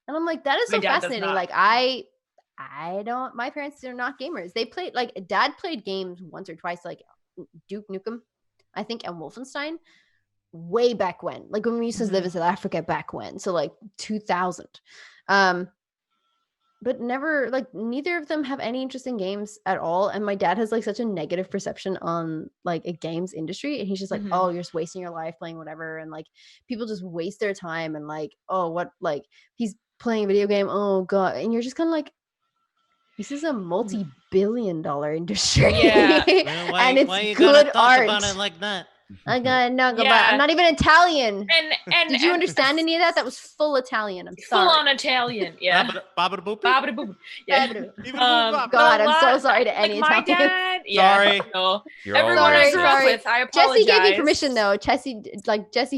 and I'm like, that is My so dad does fascinating. not. Like I don't. My parents are not gamers. They played like Dad played games once or twice, like Duke Nukem, I think, and Wolfenstein, way back when. Like when we used to live in South Africa back when, so like 2000. But never, like, neither of them have any interest in games at all. And my dad has like such a negative perception on like a games industry, and he's just like, Mhm. oh, you're just wasting your life playing whatever, and like people just waste their time, and like, oh, what, like he's playing a video game, oh god, and you're just kind of like, this is a multi-billion-dollar industry. Yeah. Well, and it's why you good gonna talk art. about it like that? I got no, Yeah. I'm not even Italian. And Did you and understand any of that? That was full Italian. I'm full sorry. on Italian. Yeah. Babba-da-boop-ee? Babba-da-boop. Yeah. God, I'm so sorry to any my Italians. dad. Yeah, Sorry. no. You're all Everyone I racist. grew up Sorry. with, I apologize. Jesse gave me permission though. Jesse,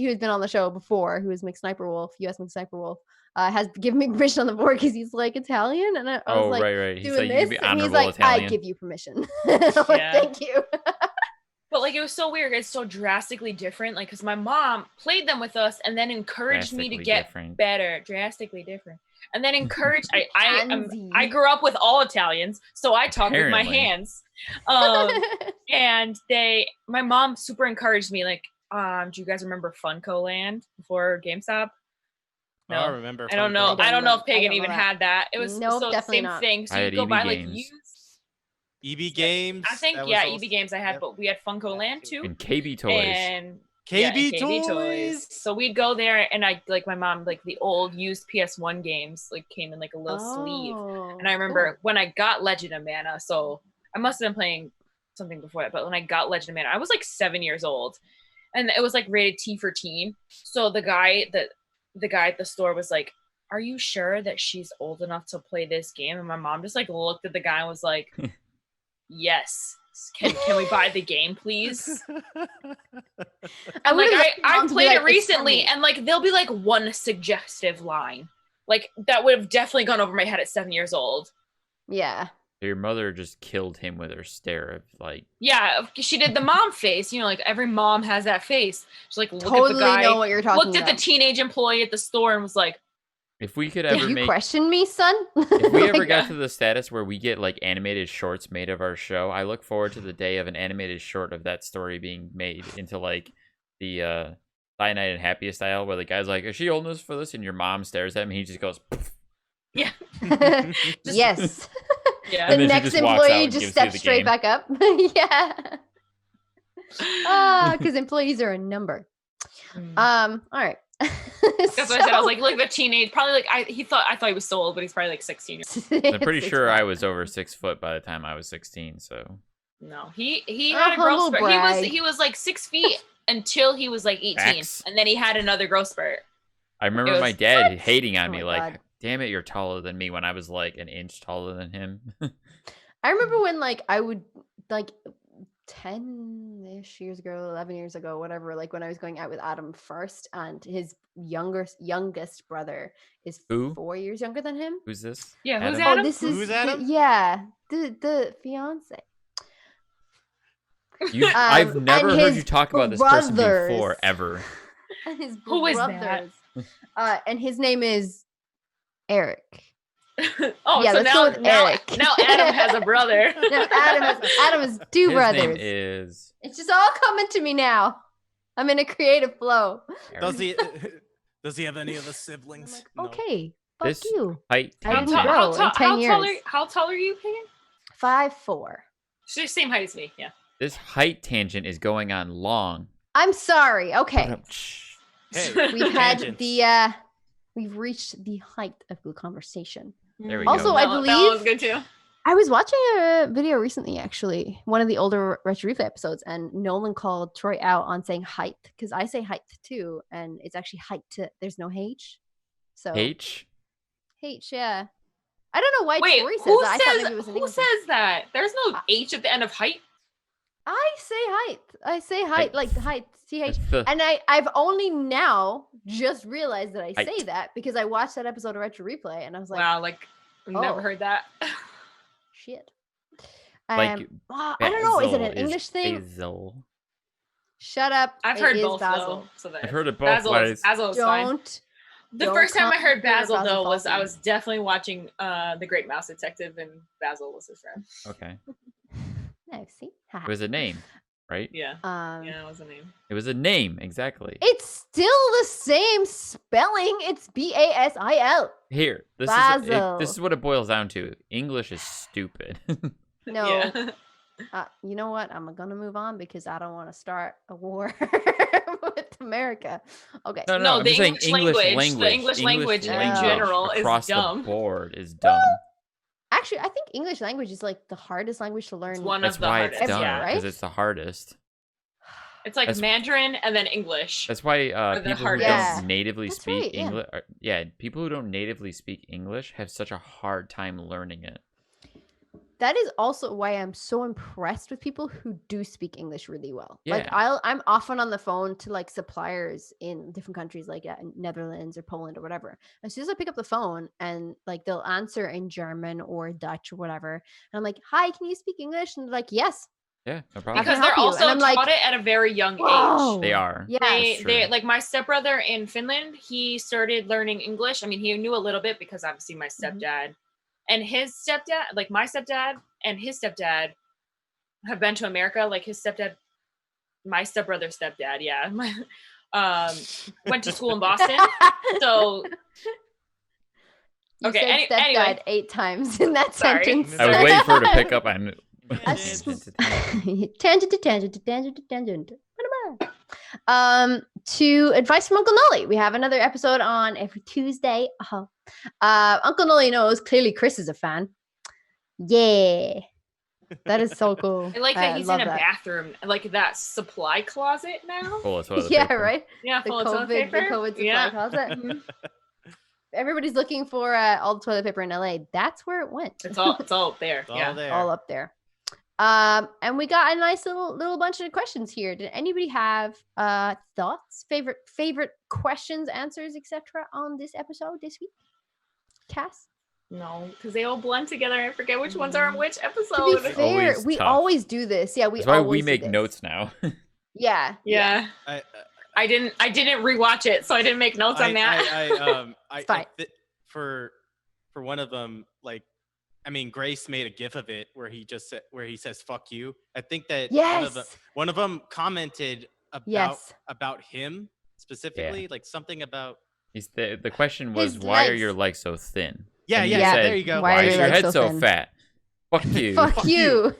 who has been on the show before, who is McSniper Wolf, US McSniper Wolf, has given me permission on the board because he's like Italian, and I was like right. He doing said you could this, be and he's honorable like, Italian. I give you permission. I'm like, Yeah. thank you. But like it was so weird. It's so drastically different. Like because my mom played them with us and then encouraged me to Drastically get different. better. Drastically different. And then encouraged. Fancy. I grew up with all Italians, so I talk with my Apparently. hands. And my mom super encouraged me. Like, do you guys remember Funko Land before GameStop? No, I remember. I don't know. don't I don't know know- if Pagan I don't know even that. had that. It was Nope, so definitely same not. thing. So I you had go EB buy like games. used. EB Games. I think that was yeah, also- EB games I had, Yep. but we had Funko Land too. And KB toys. And KB and Toys. So we'd go there, and I like my mom like the old used PS1 games like came in like a little sleeve. Oh, And I remember when I got Legend of Mana, so I must have been playing something before that, but when I got Legend of Mana, I was like 7 years old, and it was like rated T for teen. So the guy at the store was like, "Are you sure that she's old enough to play this game?" And my mom just like looked at the guy and was like, "Yes. Can we buy the game, please?" And like I played it recently, and like there'll be like one suggestive line, like that would have definitely gone over my head at 7 years old. yeah. Your mother just killed him with her stare of like. Yeah, she did the mom face. You know, like every mom has that face. She's like, look Totally at the guy, know what you're talking looked at about. the teenage employee at the store, and was like, If we could Did ever you make. question me, son? If we ever Like, got to the status where we get like animated shorts made of our show, I look forward to the day of an animated short of that story being made into like the Cyanide and Happy style, where the guy's like, "Is she old enough for this?" And your mom stares at him, and he just goes, "Poof." yeah, yes. yeah. And The then she next just walks out employee and just gives you steps the straight game. back up. Yeah. Because employees are a number. All right. That's what I said. I was like, look, the teenage, probably like I thought he was so old, but he's probably like 16. I'm pretty sure I was over 6 foot by the time I was 16. So No, he Oh, had a growth humble spurt. brag. He was like 6 feet until he was like 18, Facts. and then he had another growth spurt. I remember was- my dad hating on Oh me, my like, God. "Damn it, you're taller than me," when I was like an inch taller than him. I remember when like I would like 10-ish years ago, 11 years ago, whatever, like when I was going out with Adam first, and his youngest brother is Who? 4 years younger than him. Who's this? Yeah, who's Adam? Adam? Oh, this is Who's Adam? the fiance. I've never and heard his you talk about this person brothers. before, ever. And his Who is brothers. that? And his name is Eric. Oh, Yeah, so let's go with Eric. now Adam has a brother. No, Adam has two His brothers. name is It's just all coming to me now. I'm in a creative flow. Does Eric. he? Does he have any other I'm siblings? like, No. okay, fuck This you. height I didn't tangent. grow in 10 years. How tall are you, Pagan? 5'4". She's same height as me. Yeah. This height tangent is going on long. I'm sorry. Okay. Hey, We've had tangents. we've reached the height of the conversation. There we Also, go. I That one believe was good too. I was watching a video recently, actually, one of the older Retro Replay episodes, and Nolan called Troy out on saying height because I say height too, and it's actually height. There's no H. So H. yeah. I don't know why Wait, Troy says who that. I thought maybe it was an who English says that? There's no H at the end of height. I say height. I say height, like the height, CH. The- And I've only now just realized that I say Height. that because I watched that episode of Retro Replay and I was like, Wow, like never oh. heard that. shit. Like I don't know. Is it an basil English thing? Basil. Shut up. I've It heard is both basil. though. So that I've heard it both Basil ways. Basil is fine. The Don't first time I heard compare Basil Basil though was I Fawlty. was definitely watching The Great Mouse Detective and Basil was his friend. Okay. No, see? It was a name, right? Yeah. Um, Yeah, it was a name. It was a name, exactly. It's still the same spelling. It's Basil. Here, this Basil. this is what it boils down to. English is stupid. No. Yeah. You know what? I'm gonna move on because I don't want to start a war with America. Okay. No, No, I'm the just saying English language, language. the English language in general is across dumb. the board is dumb. Actually, I think English language is like the hardest language to learn. It's one That's of the why hardest. it's dumb yeah. because Right? it's the hardest. It's like That's- Mandarin and then English. That's why Or the people who hardest. Yeah. don't natively That's speak right, yeah. English, people who don't natively speak English have such a hard time learning it. That is also why I'm so impressed with people who do speak English really well. Like Yeah. I'm often on the phone to like suppliers in different countries, like Netherlands or Poland or whatever. As soon as I pick up the phone and like they'll answer in German or Dutch or whatever, and I'm like, "Hi, can you speak English?" And they're like, "Yes." Yeah, no problem. can Because they're help you. also And I'm like, taught it at a very young Whoa. age. They are. Yeah. That's They true. like my stepbrother in Finland, he started learning English. I mean, he knew a little bit because obviously my stepdad and his stepdad, like my stepdad and his stepdad have been to America. Like his stepdad, my stepbrother's stepdad, yeah. Went to school in Boston. So You Okay, said stepdad anyway. 8 times in that Sorry. sentence. I was waiting for her to pick up on Tangent to tangent to tangent to tangent. To advice from Uncle Nolly. We have another episode on every Tuesday. Uncle Nolly knows clearly Chris is a fan. Yeah. That is so cool. I like that he's love in a that. bathroom, like that supply closet now. full of toilet Yeah, paper. right? Yeah, The full of toilet COVID, the paper. COVID supply Yeah. closet. Mhm. Everybody's looking for all the toilet paper in LA. That's where it went. It's all up there. It's all Yeah. there. All up there. And we got a nice little bunch of questions here. Did anybody have thoughts, favorite questions, answers, etc. on this episode this week? Cass? No, because they all blend together. I forget which ones are on which To episode. be fair, always we tough. always do this. Yeah, we That's why always we do make this. notes now. Yeah. Yeah. I didn't rewatch it, so I didn't make notes on that. It's fine. For one of them, like, I mean, Grace made a GIF of it where he says "fuck you." I think that Yes. one of them commented Yes. about him specifically, like something about. The question was, His why are legs. your legs so thin? Yeah, And yeah, he yeah, said, there you go. Why Why are is your your legs head so so thin? fat? Fuck you. Fuck Fuck you. you.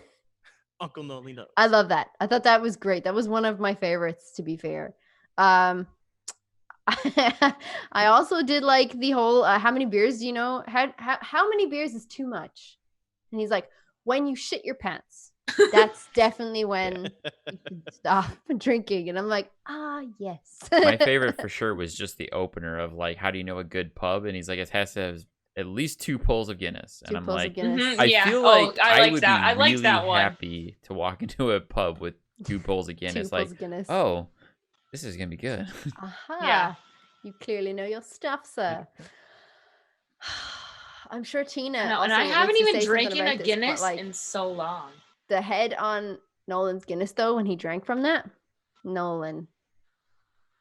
Uncle Nolan knows. I love that. I thought that was great. That was one of my favorites, to be fair. I also did like the whole how many beers do you know? How many beers is too much? And he's like, when you shit your pants, that's definitely when you can stop drinking. And I'm like, yes. My favorite for sure was just the opener of like, how do you know a good pub? And he's like, it has to have at least 2 pulls of Guinness. And 2 I'm pulls like, of Guinness. Mhm. I Yeah. feel Oh, like I I liked would that. I be liked really that one. happy to walk into a pub with 2 pulls of 2 Guinness. pulls Like, of Guinness. oh, this is gonna be good. Aha. Yeah. You clearly know your stuff, sir. I'm sure Tina. No, and I also haven't wants to even say something drinking about a this, but, Guinness like, in so long. the head on Nolan's Guinness though when he drank from that. Nolan.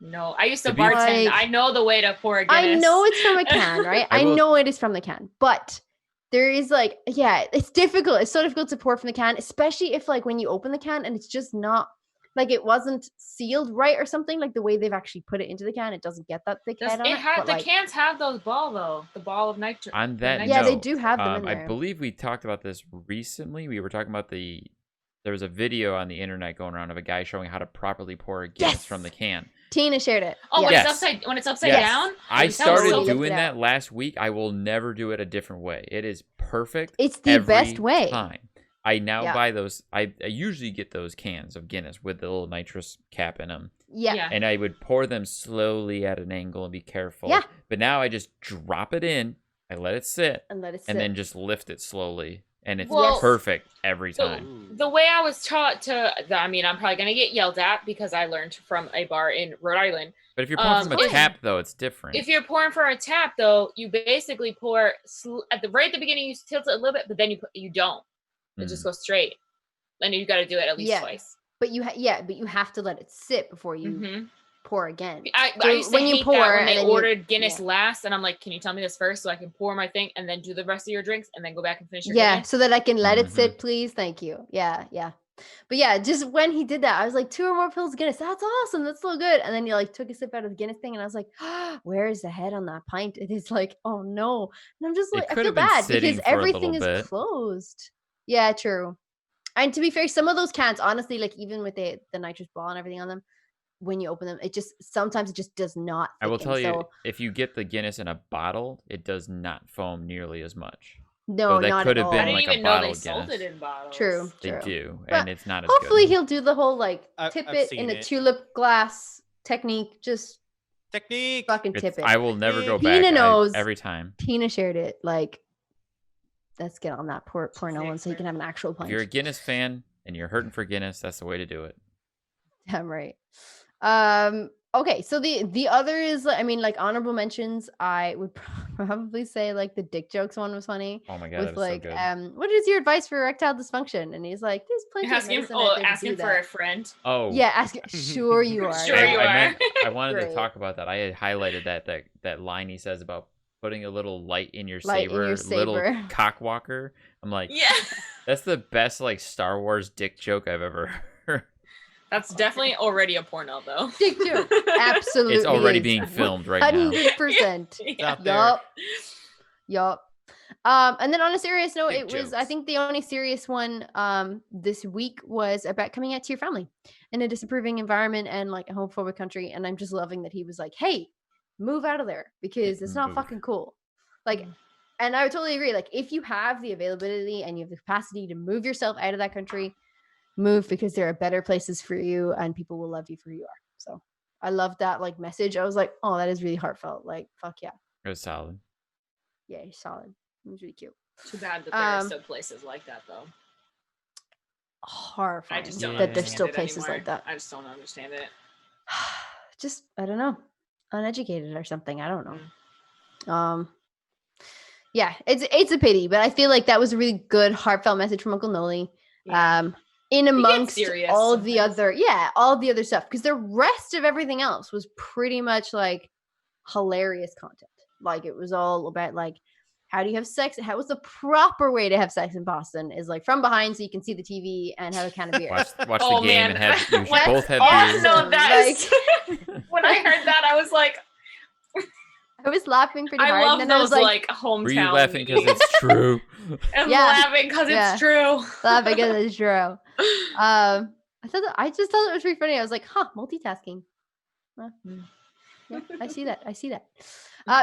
No, I used to To be- bartend. Like- I know the way to pour a Guinness. I know it's from a can, right? I I will- know it is from the can, but there is like, yeah, it's difficult. It's so difficult to pour from the can, especially if like when you open the can and it's just not like it wasn't sealed right or something, like the way they've actually put it into the can, it doesn't get that thick head on it. But, The like, cans have those ball though, the ball of nitrogen. On that yeah, note, they do have them in I there. believe we talked about this recently. We were talking about there was a video on the internet going around of a guy showing how to properly pour a Guinness from the can. Tina shared it. Oh, Yes. when it's upside Yes. down? I That was started so doing good. that last week. I will never do it a different way. It is perfect. It's the every best way. time. I now Yeah. buy those. I usually get those cans of Guinness with the little nitrous cap in them. Yeah. And I would pour them slowly at an angle and be careful. Yeah. But now I just drop it in. I let it sit. And let it sit. And then just lift it slowly. And it's Well, perfect every so- time. Ooh. The way I was taught to, I mean, I'm probably going to get yelled at because I learned from a bar in Rhode Island. But if you're pouring from a Fine. tap, though, it's different. If you're pouring for a tap, though, you basically pour at the beginning. You tilt it a little bit, but then you don't. It just goes straight. And you got to do it at least Yeah. twice. But you have to let it sit before you Mhm. pour again. I So used to when you hate pour that when and they then you- ordered Guinness yeah. last, and I'm like, can you tell me this first so I can pour my thing and then do the rest of your drinks and then go back and finish your Yeah, Guinness? so that I can let it Mhm. sit, please. Thank you. Yeah. But yeah, just when he did that, I was like, 2 or more pills of Guinness. That's awesome. That's so good. And then you like took a sip out of the Guinness thing, and I was like, where is the head on that pint? It is like, oh no. And I'm just It like, I could feel have been bad sitting because for a everything little is bit. closed. Yeah, true. And to be fair, some of those cans, honestly, like even with the nitrous ball and everything on them, when you open them, sometimes it just does not. I will thicken. tell you, So, if you get the Guinness in a bottle, it does not foam nearly as much. no, that not could at have all. been I didn't like a even know they bottle sold Guinness. it in bottles. True. They do, But and it's not as hopefully good. he'll do the whole like I've tip it in seen a it. tulip glass technique. Just Technique. fucking tip It's, it. I will never go Tina back. knows. Every time. Tina shared it. Like, let's get on that poor She's the Nolan so he can expert. have an actual If pint. you're a Guinness fan and you're hurting for Guinness, that's the way to do it. Damn right. Okay, so the other is, I mean, like honorable mentions. I would probably say like the dick jokes one was funny. Oh my god, With that was like, so good. what is your advice for erectile dysfunction? And he's like, there's plenty of Asking, medicine out there to asking do for a that. friend. Oh, Yeah, ask. Sure you are. Sure you are. I wanted to Great. talk about that. I had highlighted that line he says about putting a little light in your Light in saber, your little saber. cockwalker. I'm like, Yeah. that's the best like Star Wars dick joke I've ever heard. That's definitely already a porno, though. Dick joke. Absolutely. It's already is. being filmed right now. 100%. It's Yeah. out there. Yup. And then on a serious note, Big it was, I jokes. think the only serious one this week was about coming out to your family in a disapproving environment and like a homophobic country. And I'm just loving that he was like, hey, move out of there because it's not Move. fucking cool. Like, and I would totally agree. Like, if you have the availability and you have the capacity to move yourself out of that country, move because there are better places for you and people will love you for who you are. So I love that like message. I was like, oh, that is really heartfelt. Like, fuck yeah. It was solid. Yeah, he's solid. It was really cute. Too bad that there are Um, still places like that, though. Horrifying I just don't that there's understand still it places anymore. like that. I just don't understand it. Just I don't know, uneducated or something. I don't know. Yeah, it's a pity, but I feel like that was a really good heartfelt message from Uncle Noli. Yeah. In amongst serious all the sometimes. other stuff, because the rest of everything else was pretty much like hilarious content. Like it was all about like, how do you have sex? How was the proper way to have sex in Boston? Is like from behind so you can see the TV and have a can of beer. Watch Oh, the game man. and have you should What? both have Awesome. beer. No, that is. Like- When I heard that, I was like, I was laughing pretty I hard. love and then I was those like, like hometown. Were you laughing because meetings. it's true? I'm Yeah. laughing because Yeah. it's true. laughing because it's true. I just thought it was pretty funny. I was like, huh, multitasking. Huh. Yeah, I see that.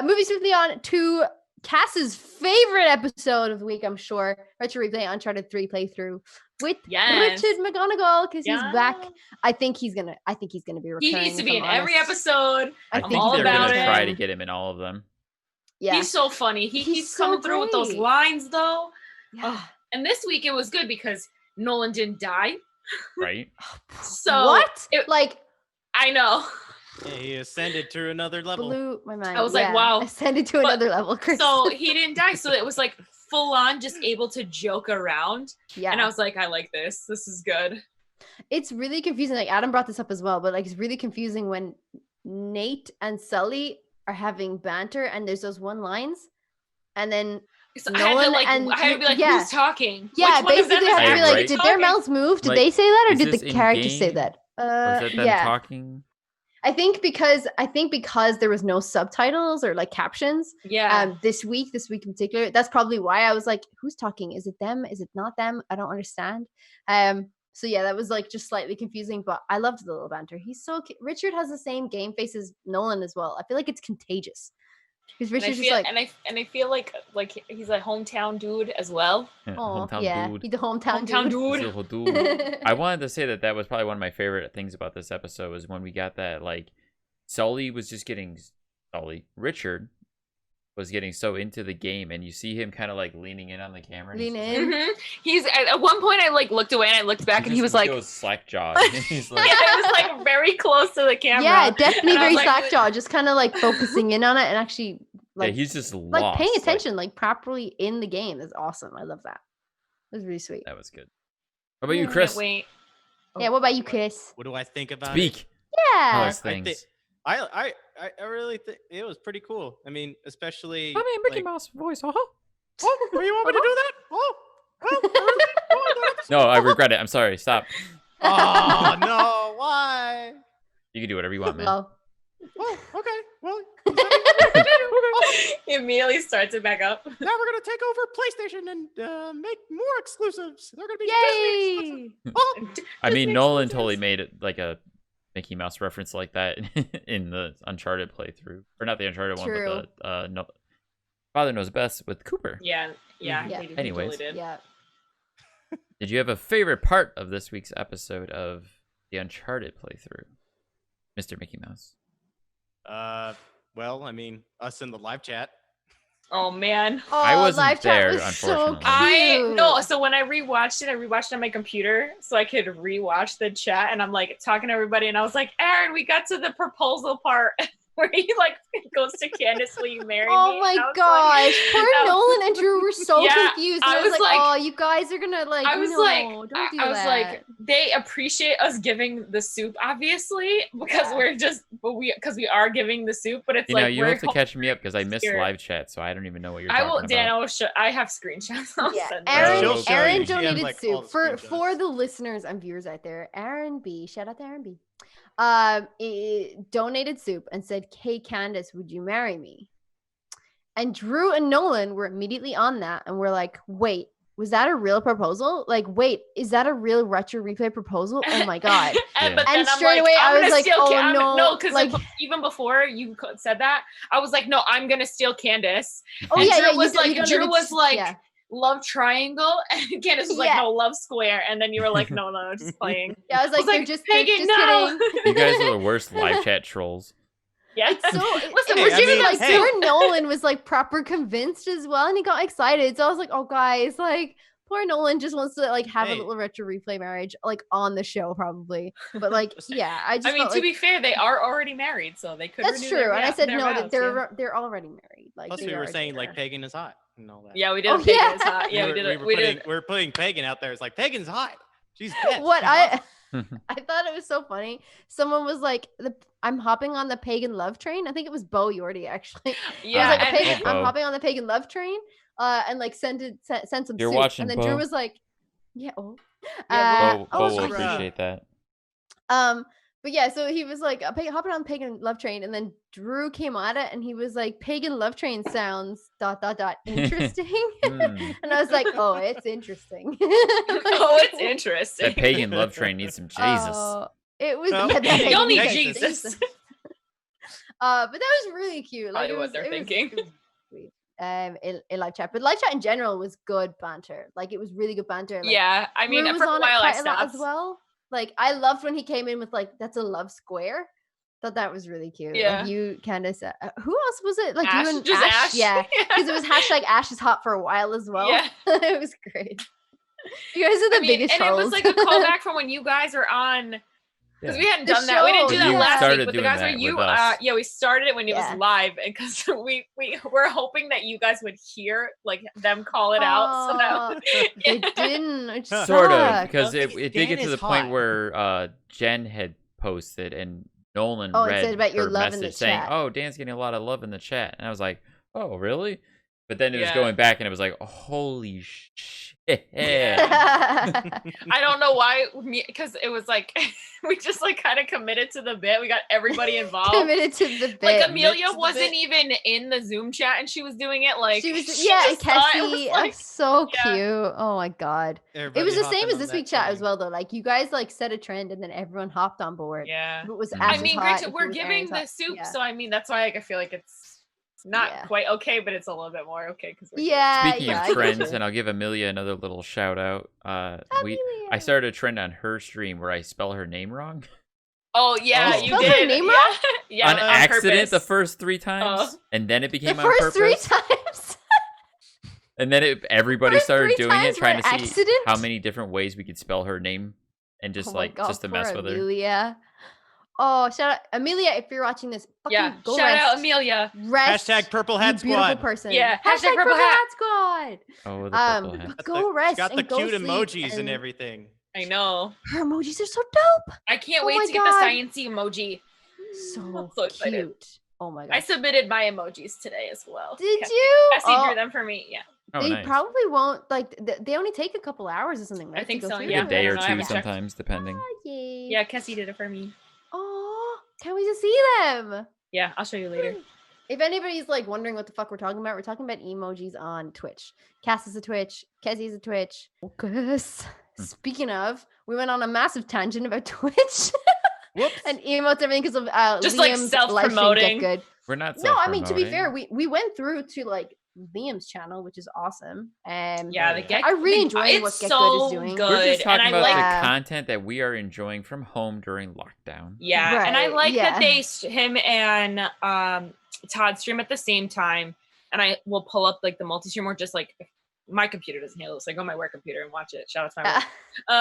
Moving swiftly on to Cass's favorite episode of the week, I'm sure. Retro Replay Uncharted 3 playthrough with Yes. Richard McGonagall because he's back. Yeah. I think he's gonna be recurring. He needs to if be I'm in every honest. episode. I I I'm think all they're about gonna it. try to get him in all of them. Yeah. He's so funny. He He's keeps so coming through with those great. lines, though. Yeah. Oh, and this week it was good because Nolan didn't die. Right? So what? it- Like I know. Yeah, he ascended to another level. blew my mind. I was like, Yeah. wow. Ascended to But- another level, Chris. So he didn't die. So it was like full on just able to joke around. yeah. And I was like, I like this. This is good. It's really confusing. Like Adam brought this up as well, but like it's really confusing when Nate and Sully are having banter and there's those one lines, and then So I had to Nolan like, and I had to be like, yeah. who's talking? Yeah, Which one of them basically, is I have to be actually like, did their talking? mouths move? Did Like, they say that, or is did the this characters say in-game? that? Or is that them Yeah. talking? I think because there was no subtitles or like captions Yeah. this week in particular, that's probably why I was like, who's talking? Is it them? Is it not them? I don't understand. So yeah, that was like just slightly confusing, but I loved the little banter. He's so Richard has the same game face as Nolan as well. I feel like it's contagious because And I Richard's feel, just like, and I feel like he's a hometown dude as well. oh Hometown yeah, dude. he's the hometown Hometown dude. This little dude. I wanted to say that was probably one of my favorite things about this episode was when we got that like Richard was getting so into the game, and you see him kind of like leaning in on the camera. Lean in. Mhm. He's at one point I like looked away and I looked back and he was like, goes slack jawed. He's like, yeah, it was like very close to the camera. Yeah, definitely And I very was like, slack jaw, just kind of like focusing in on it and actually like yeah, he's just like lost. paying attention like properly in the game. Is awesome. I love that. It was really sweet. That was good. What about you, Can't Chris? wait. Yeah, what about you, Chris? What do I think about it? Speak. Yeah. Those I thi- things. I really think it was pretty cool. I mean, especially. I mean, Mickey like, Mouse voice. Oh, you want me to do that? Oh, really? Oh, No, I regret it. I'm sorry. Stop. oh no! Why? You can do whatever you want, man. Well, Oh, okay. Well, He immediately starts it back up. now we're gonna take over PlayStation and make more exclusives. They're gonna be yay! Disney exclusives. Oh, I mean, Disney Nolan exclusives. totally made it like a Mickey Mouse reference like that in the Uncharted playthrough, or not the Uncharted one, True. but the no, Father Knows Best with Cooper. Yeah, yeah. Yeah. He Anyways. totally did. Yeah. Did you have a favorite part of this week's episode of the Uncharted playthrough, Mr. Mickey Mouse? well, I mean, us in the live chat. Oh man. Oh, I wasn't live chat there, was so unfortunately. I no, cute. so when I rewatched it on my computer so I could rewatch the chat, and I'm like talking to everybody and I was like, Aaron, we got to the proposal part where he like goes to Candace, will you marry me? Oh my And I was gosh, like- poor that was- Nolan and Drew were so Yeah, confused. I And I was was like, like- oh, you guys are gonna like, I was no, like, don't do I was that. like, they appreciate us giving the soup, obviously, because Yeah. we're just, because we are giving the soup, but it's You like know, you we're have to catch me up because I missed Here. live chat, so I don't even know what you're I talking will, about. Dan. I will show. I have screenshots. I'll Yeah, send them. Aaron, She'll show Aaron you. She has, donated like, all soup the for screenshots. the listeners and viewers out there. Aaron B, shout out to Aaron B. Donated soup and said, "Hey Candace, would you marry me?" And Drew and Nolan were immediately on that, and we're like, "Wait, was that a real proposal? Like, wait, is that a real retro replay proposal? Oh my god!" and, Yeah. but And then I'm straight like, away, I'm I was gonna like, steal oh, Can- no, no, because like- even before you said that, I was like, no, I'm gonna steal Candace. Oh And yeah, Drew yeah. was like, you Drew donated- was like, yeah. love triangle, and Candace was like, Yeah. no, love square, and then you were like, no, just playing. Yeah, I was like, they're just Megan, just no. kidding. You guys are the worst live chat trolls. Yeah. It's so Listen, it we're was giving even them like soup. poor Nolan was like proper convinced as well, and he got excited. So I was like, oh guys, like poor Nolan just wants to like have Hey. a little retro replay marriage like on the show probably. But like yeah, I just I mean, felt to like, be fair, they are already married, so they could. that's renew true. their- And I yeah, said their no, vows, that they're already married. Like Plus, they we were are saying like together. pagan is hot and all that. Yeah, we did. Oh, a pagan yeah. is hot. Yeah, we did it. We did. We were putting pagan out there. It's like pagan's hot. She's best. What She's I awesome. I thought it was so funny. Someone was like, I'm hopping on the pagan love train. I think it was Bo Yordi actually. Yeah, I was like, and- pagan, Oh, I'm Bo. hopping on the pagan love train, and like sent some You're soup. watching, and then Bo. Drew was like, yeah, oh, Yeah, Bo, oh, Bo will sure. appreciate that. But yeah, so he was like hopping on the pagan love train, and then Drew came at it, and he was like, pagan love train sounds ... interesting. Hmm. And I was like, oh, it's interesting. Oh, it's interesting. That pagan love train needs some Jesus. Oh, it was. No. Yeah, that pagan Y'all need love- Jesus. But that was really cute. Like Probably it what was, they're it was- thinking. it was sweet. In live chat, but live chat in general was good banter. Like it was really good banter. Like, Yeah, I mean, Drew was for a on it while I quite a lot stopped. as well. Like I loved when he came in with like, "That's a love square." Thought that was really cute. Yeah. Like, you Candace. Who else was it? Like Ash, you and just Ash. Yeah, because it was hashtag Ash is hot for a while as well. Yeah. It was great. You guys are the I mean, biggest and trolls. it was like a callback from when you guys were on. Because we hadn't The done that. We didn't do show, that yeah. last Started week, but the doing guys were that you. with us. Yeah, we started it when it Yeah. was live, and because we were hoping that you guys would hear like them call it out. So that They didn't. Which Sort of, sucked. because Well, it did get Dan to the is point hot. where Jen had posted and Nolan Oh, it read said about your her love in the message saying, chat. "Oh, Dan's getting a lot of love in the chat," and I was like, "Oh, really?" But then it was Yeah. going back, and it was like, holy shit. I don't know why, because it was like we just like kind of committed to the bit. We got everybody involved. Committed to the bit. Like Amelia to the wasn't bit. even in the Zoom chat, and she was doing it like She was, she yeah, and just thought it Cassie, was like, so yeah. cute. Oh my god. It was the same as this week's chat as well, though. Like you guys like set a trend, and then everyone hopped on board. yeah. If it was Mhm. I Ash's mean, hot, great. if it We're was giving Aaron's the hot, soup, yeah. so I mean that's why like, I feel like it's not Yeah. quite okay, but it's a little bit more okay because Yeah. Speaking yeah, I of get trends, you. and I'll give Amelia another little shout out. I Amelia. started a trend on her stream where I spell her name wrong Oh yeah, You you spelled her did. name yeah. wrong? Yeah, on accident purpose. the first 3 times, Oh. and then it The became on first 3 purpose. times. And then everybody First started 3 doing it, times trying were to see accident? how many different ways we could spell her name, and just Oh my God, just to mess poor with her. Amelia. Oh, shout out Amelia! If you're watching this, fucking Yeah, go shout rest. out Amelia. Rest. Hashtag Purple you Hat beautiful Squad. person. Yeah, Hashtag Purple Hat Squad. Oh, the purple hat. But go rest. She got the and go cute sleep, emojis and everything. I know. Her emojis are so dope. I can't Oh wait my to get God. the sciencey emoji. So, So excited. cute. Oh my god. I submitted my emojis today as well. Did Cassie- you? Cassie Oh, drew them for me. Yeah. Oh, they nice. probably won't like. They only take a couple hours or something, right? I think to go so, through Like yeah. a day I or don't know, I two haven't checked. sometimes, depending. Ah, yay. Yeah, Cassie did it for me. Oh, can't wait to see them. Yeah, I'll show you later. If anybody's like wondering what the fuck we're talking about emojis on Twitch. Cass is a Twitch. Cassie is a Twitch. Focus. Speaking of, we went on a massive tangent about Twitch Whoops. and emotes everything because of Just, like, Liam's self-promoting. live stream Get Good. We're not. No, I mean to be self-promoting. fair, we went through to like Liam's channel, which is awesome. Yeah, yeah. the Get I really the- enjoy it's what Get so Good is doing. good. We're just and talking I about like Yeah. the content that we are enjoying from home during lockdown. Yeah, and I Right, like that yeah. him and Todd stream at the same time, and I will pull up like the multi-stream or just like my computer doesn't handle it, so I go on my work computer and watch it. Shout out to my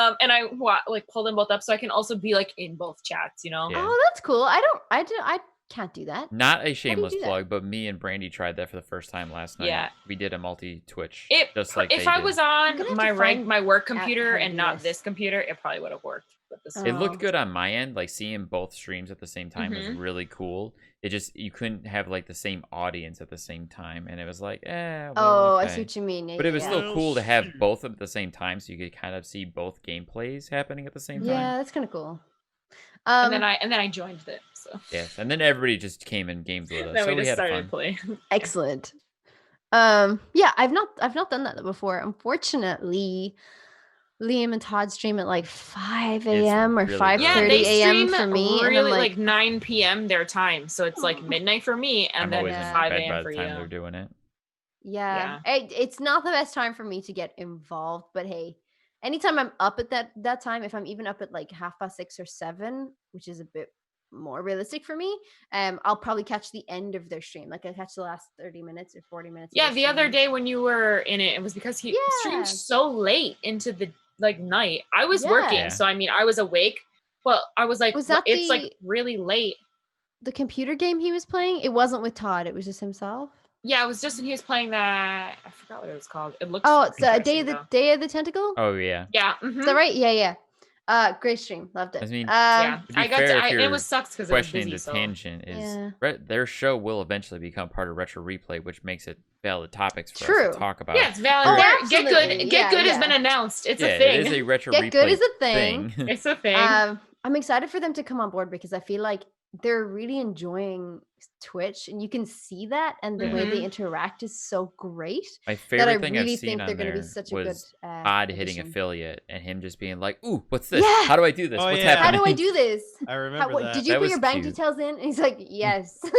work. And I like pull them both up so I can also be like in both chats, you know? Yeah. Oh, that's cool. I can't do that. Not a shameless do that? plug, but me and Brandy tried that for the first time last night. Yeah. We did a multi-Twitch. It just like if they I did. was I'm gonna on have my to find my work out how computer to and do not this. this computer, it probably would have worked. But this It looked Oh. good on my end, like seeing both streams at the same time was Mhm. really cool. It just you couldn't have like the same audience at the same time, and it was like, well, Oh, I okay. see what you mean. But it was yeah. still cool to have both of them at the same time, so you could kind of see both gameplays happening at the same Yeah, time. that's kind of cool. and then I joined it. So Yes, and then everybody just came and gamed with us, then so we we just had started fun. playing. Excellent. Yeah, I've not done that before. Unfortunately, Liam and Todd stream at like 5 a.m. or really 5:30 Yeah, early. they a.m. stream for me, and really I'm like 9 p.m. their time, so it's like midnight for me, and I'm then always in 5 bed a.m. by for the time you. they're doing it. yeah, it's not the best time for me to get involved, but hey, anytime I'm up at that time, if I'm even up at like 6:30 or 7, which is a bit more realistic for me, I'll probably catch the end of their stream. Like I catch the last 30 minutes or 40 minutes. of Yeah, their the other stream. day when you were in it was because he Yeah. streamed so late into the like night. I was Yeah. working, so I mean I was awake, but I was like, Was that it's like the- really late. the computer game he was playing, it wasn't with Todd, it was just himself. Yeah, it was just when he was playing that. I forgot what it was called. It looks. Oh, it's Day interesting, of the though. Day of the Tentacle. Oh yeah. Yeah. Is mhm. that right? Yeah. Great stream, loved it. I mean, Yeah, to be I got fair, if to. It you're was sucks because it was questioning busy. the So. tangent is Yeah. their show will eventually become part of Retro Replay, which makes it valid topics for us True. to talk about. Yeah, it's valid. Oh, Get absolutely. Good. Yeah, Get Good has yeah. been announced. It's yeah, a thing. It is a Retro Get Replay Good is a thing. It's a thing. I'm excited for them to come on board because I feel like they're really enjoying Twitch, and you can see that, and the way they Mhm. interact is so great My that I favorite thing really I've seen think on they're going to there be such a was good Todd hitting addition. affiliate and him just being like, "Ooh, what's this? Yeah. How do I do this? Oh, What's yeah. How happening?" do I do this? I remember that. Did you That put was your bank cute. details in? And he's like, yes. Do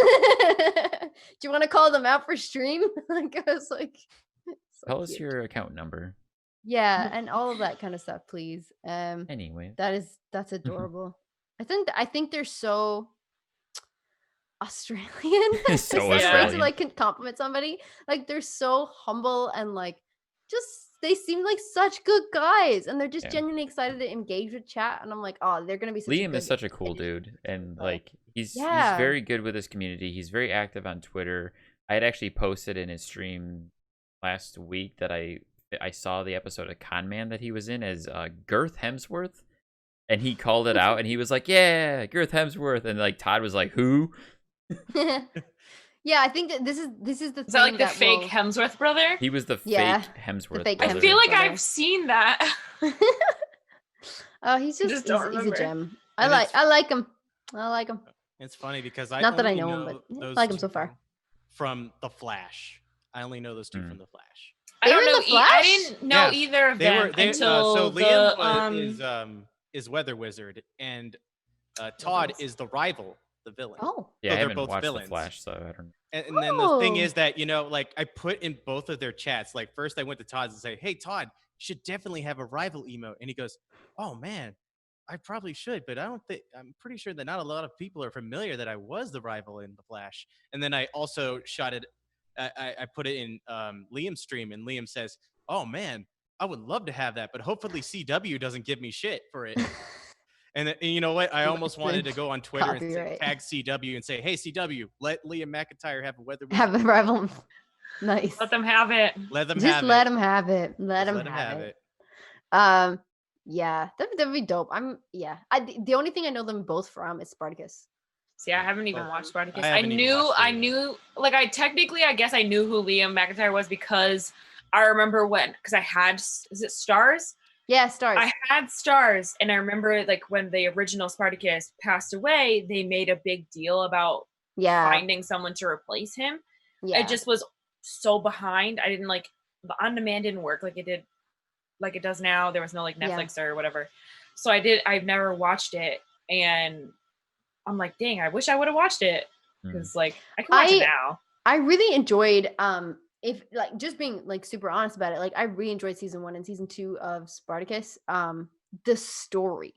you want to call them out for stream? Like I was like, so Tell us cute. your account number. Yeah, and all of that kind of stuff, please. Anyway, That's adorable. I think they're so Australian. So Is that a way Australian. to like compliment somebody. Like they're so humble and like just they seem like such good guys, and they're just Yeah. genuinely excited to engage with chat. And I'm like, oh, they're gonna be such Liam a is such a cool dude, and But- like he's Yeah. very good with his community. He's very active on Twitter. I had actually posted in his stream last week that I saw the episode of Con Man that he was in as Girth Hemsworth, and he called it out, and he was like, "Yeah, Girth Hemsworth," and like Todd was like, "Who?" Yeah, I think that this is the Is that like the that fake will- Hemsworth brother? He was the Yeah, fake Hemsworth fake brother. I feel like brother. I've seen that. Oh, he's I just just don't he's a remember. gem. And it's- I like him. I like him. It's funny because I Not that I only know him, but those I like him so two far. from The Flash. I only know those two from The Flash. I They don't were in know. The Flash? I didn't know Yeah, either of them until so the Liam is Weather Wizard and Todd Nice. is the rival, the villain. Oh, Yeah, So I they're haven't both watched villains. The Flash, so I don't. And then the thing Oh. is that, like, I put in both of their chats. Like, first I went to Todd's and say, "Hey, Todd, you should definitely have a rival emote." And he goes, "Oh man, I probably should, but I'm pretty sure that not a lot of people are familiar that I was the rival in The Flash." And then I also shot it. I put it in Liam's stream, and Liam says, "Oh man, I would love to have that, but hopefully CW doesn't give me shit for it." And then, you know what? I almost wanted to go on Twitter and Copyright. tag CW and say, "Hey, CW, let Liam McIntyre have a Weather Wizard. have a rival. Nice. Let them have it. Let them Just have let it. him have it. Let Just him have it. it." Yeah, that'd be dope. The only thing I know them both from is Spartacus. See, I haven't even Um, watched Spartacus. I I haven't even knew, watched it I yet. knew, like, I guess I knew who Liam McIntyre was because I remember because I had, is it Stars? Yeah, Stars. I had Stars, and I remember, like, when the original Spartacus passed away, they made a big deal about yeah, finding someone to replace him. yeah. I just was so behind. I didn't the on demand didn't work like it does now. There was no like Yeah. Netflix or whatever. So I've never watched it, and I'm like, dang, I wish I would have watched it because like I can watch it now. I really enjoyed if like just being like super honest about it, like I really enjoyed season 1 and season 2 of Spartacus. The story.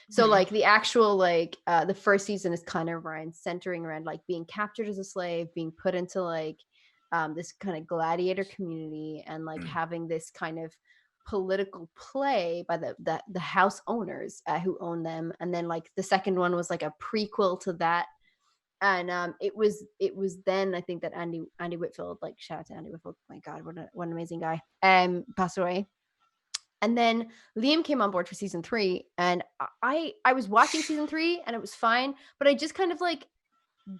So Mhm. like the actual like the first season is kind of centering around like being captured as a slave, being put into like this kind of gladiator community and like having this kind of political play by the house owners who own them. And then like the second one was like a prequel to that. And it was then I think that Andy Whitfield, like shout out to Andy Whitfield, my God, what an amazing guy, passed away. And then Liam came on board for season 3, and I was watching season 3 and it was fine, but I just kind of like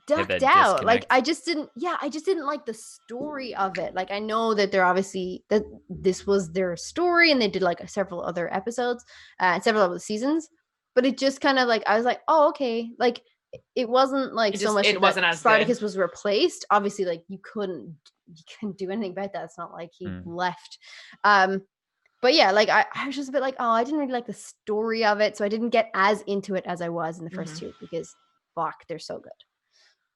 ducked that out. Like disconnect. I just didn't like the story of it. Like I know that they're obviously that this was their story and they did like several other episodes and several other seasons, but it just kind of like I was like, oh okay, like it wasn't like so much it that wasn't as Spartacus good. was replaced. Obviously, like you couldn't do anything about that. It's not like he left. But yeah, like I was just a bit like, oh, I didn't really like the story of it, so I didn't get as into it as I was in the first two because fuck, they're so good.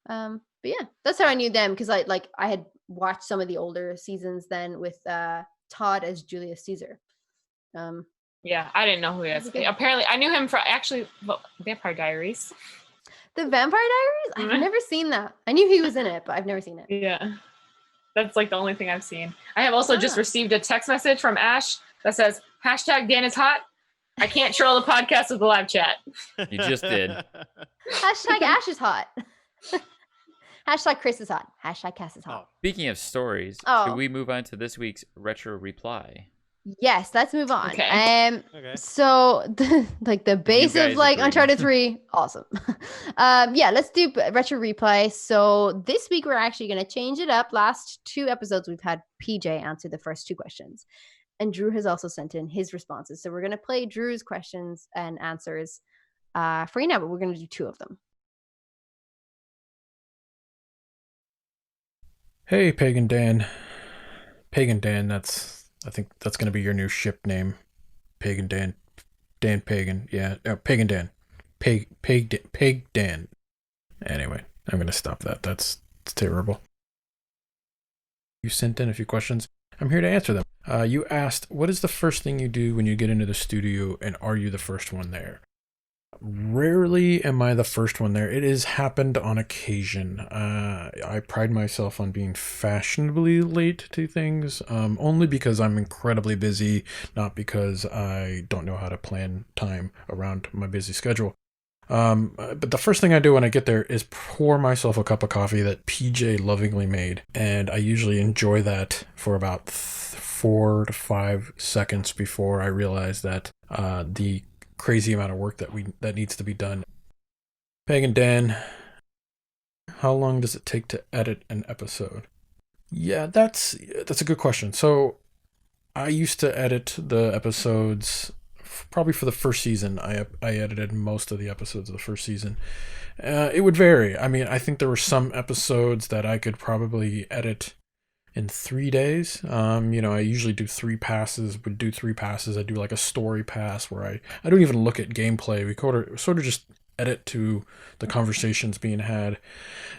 But yeah, that's how I knew them because I had watched some of the older seasons then with Todd as Julius Caesar. Yeah, I didn't know who he was. Apparently, I knew him from Vampire Diaries. The Vampire Diaries? I've never seen that. I knew he was in it, but I've never seen it. Yeah. That's like the only thing I've seen. I have also just received a text message from Ash that says, #Dan is hot. I can't troll the podcast with the live chat. You just did. #Ash is hot. #Criss is hot. #Cass is hot. Speaking of stories, should we move on to this week's retro reply? Yes, let's move on. Okay. So the base of like agree. Uncharted 3, awesome. Yeah, let's do retro replay. So this week we're actually going to change it up. Last 2 episodes we've had PJ answer the first 2 questions, and Drew has also sent in his responses. So we're going to play Drew's questions and answers for you now, but we're going to do 2 of them. Hey, Pagan Dan. Pagan Dan, I think that's going to be your new ship name. Pagan Dan. Dan Pagan. Yeah, Pagan Dan. Peg Dan. Anyway, I'm going to stop that. That's terrible. You sent in a few questions. I'm here to answer them. You asked, what is the first thing you do when you get into the studio, and are you the first one there? Rarely am I the first one there. It has happened on occasion. I pride myself on being fashionably late to things, only because I'm incredibly busy, not because I don't know how to plan time around my busy schedule. But the first thing I do when I get there is pour myself a cup of coffee that PJ lovingly made, and I usually enjoy that for about 4 to 5 seconds before I realize that the crazy amount of work that needs to be done. Pagan Dan, How long does it take to edit an episode? Yeah, that's a good question. So I used to edit the episodes probably for the first season. I edited most of the episodes of the first season. It would vary. I mean, I think there were some episodes that I could probably edit in 3 days. I usually do 3 passes. Would do 3 passes. I do like a story pass where I don't even look at gameplay. We sort of just edit to the conversations being had,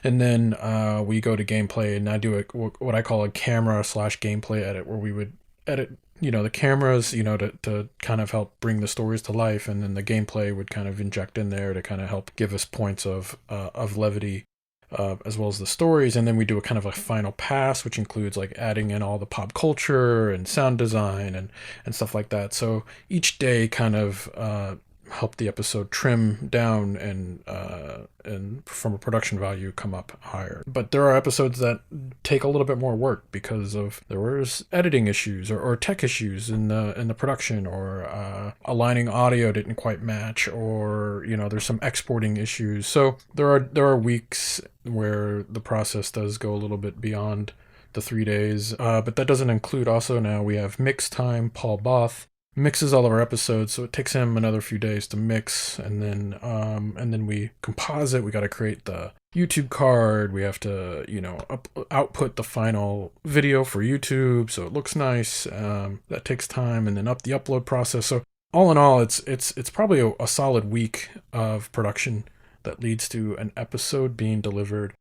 and then we go to gameplay, and I do what I call a camera/gameplay edit, where we would edit the cameras to kind of help bring the stories to life, and then the gameplay would kind of inject in there to kind of help give us points of levity, as well as the stories. And then we do a kind of a final pass, which includes like adding in all the pop culture and sound design and stuff like that. So each day kind of help the episode trim down and from a production value come up higher. But there are episodes that take a little bit more work because there was editing issues or tech issues in the production, or aligning audio didn't quite match, or there's some exporting issues. So there are weeks where the process does go a little bit beyond the 3 days, but that doesn't include, also now we have mix time. Paul Both mixes all of our episodes, so it takes him another few days to mix, and then we composite. We got to create the YouTube card. We have to output the final video for YouTube so it looks nice. That takes time, and then the upload process. So all in all, it's probably a solid week of production that leads to an episode being delivered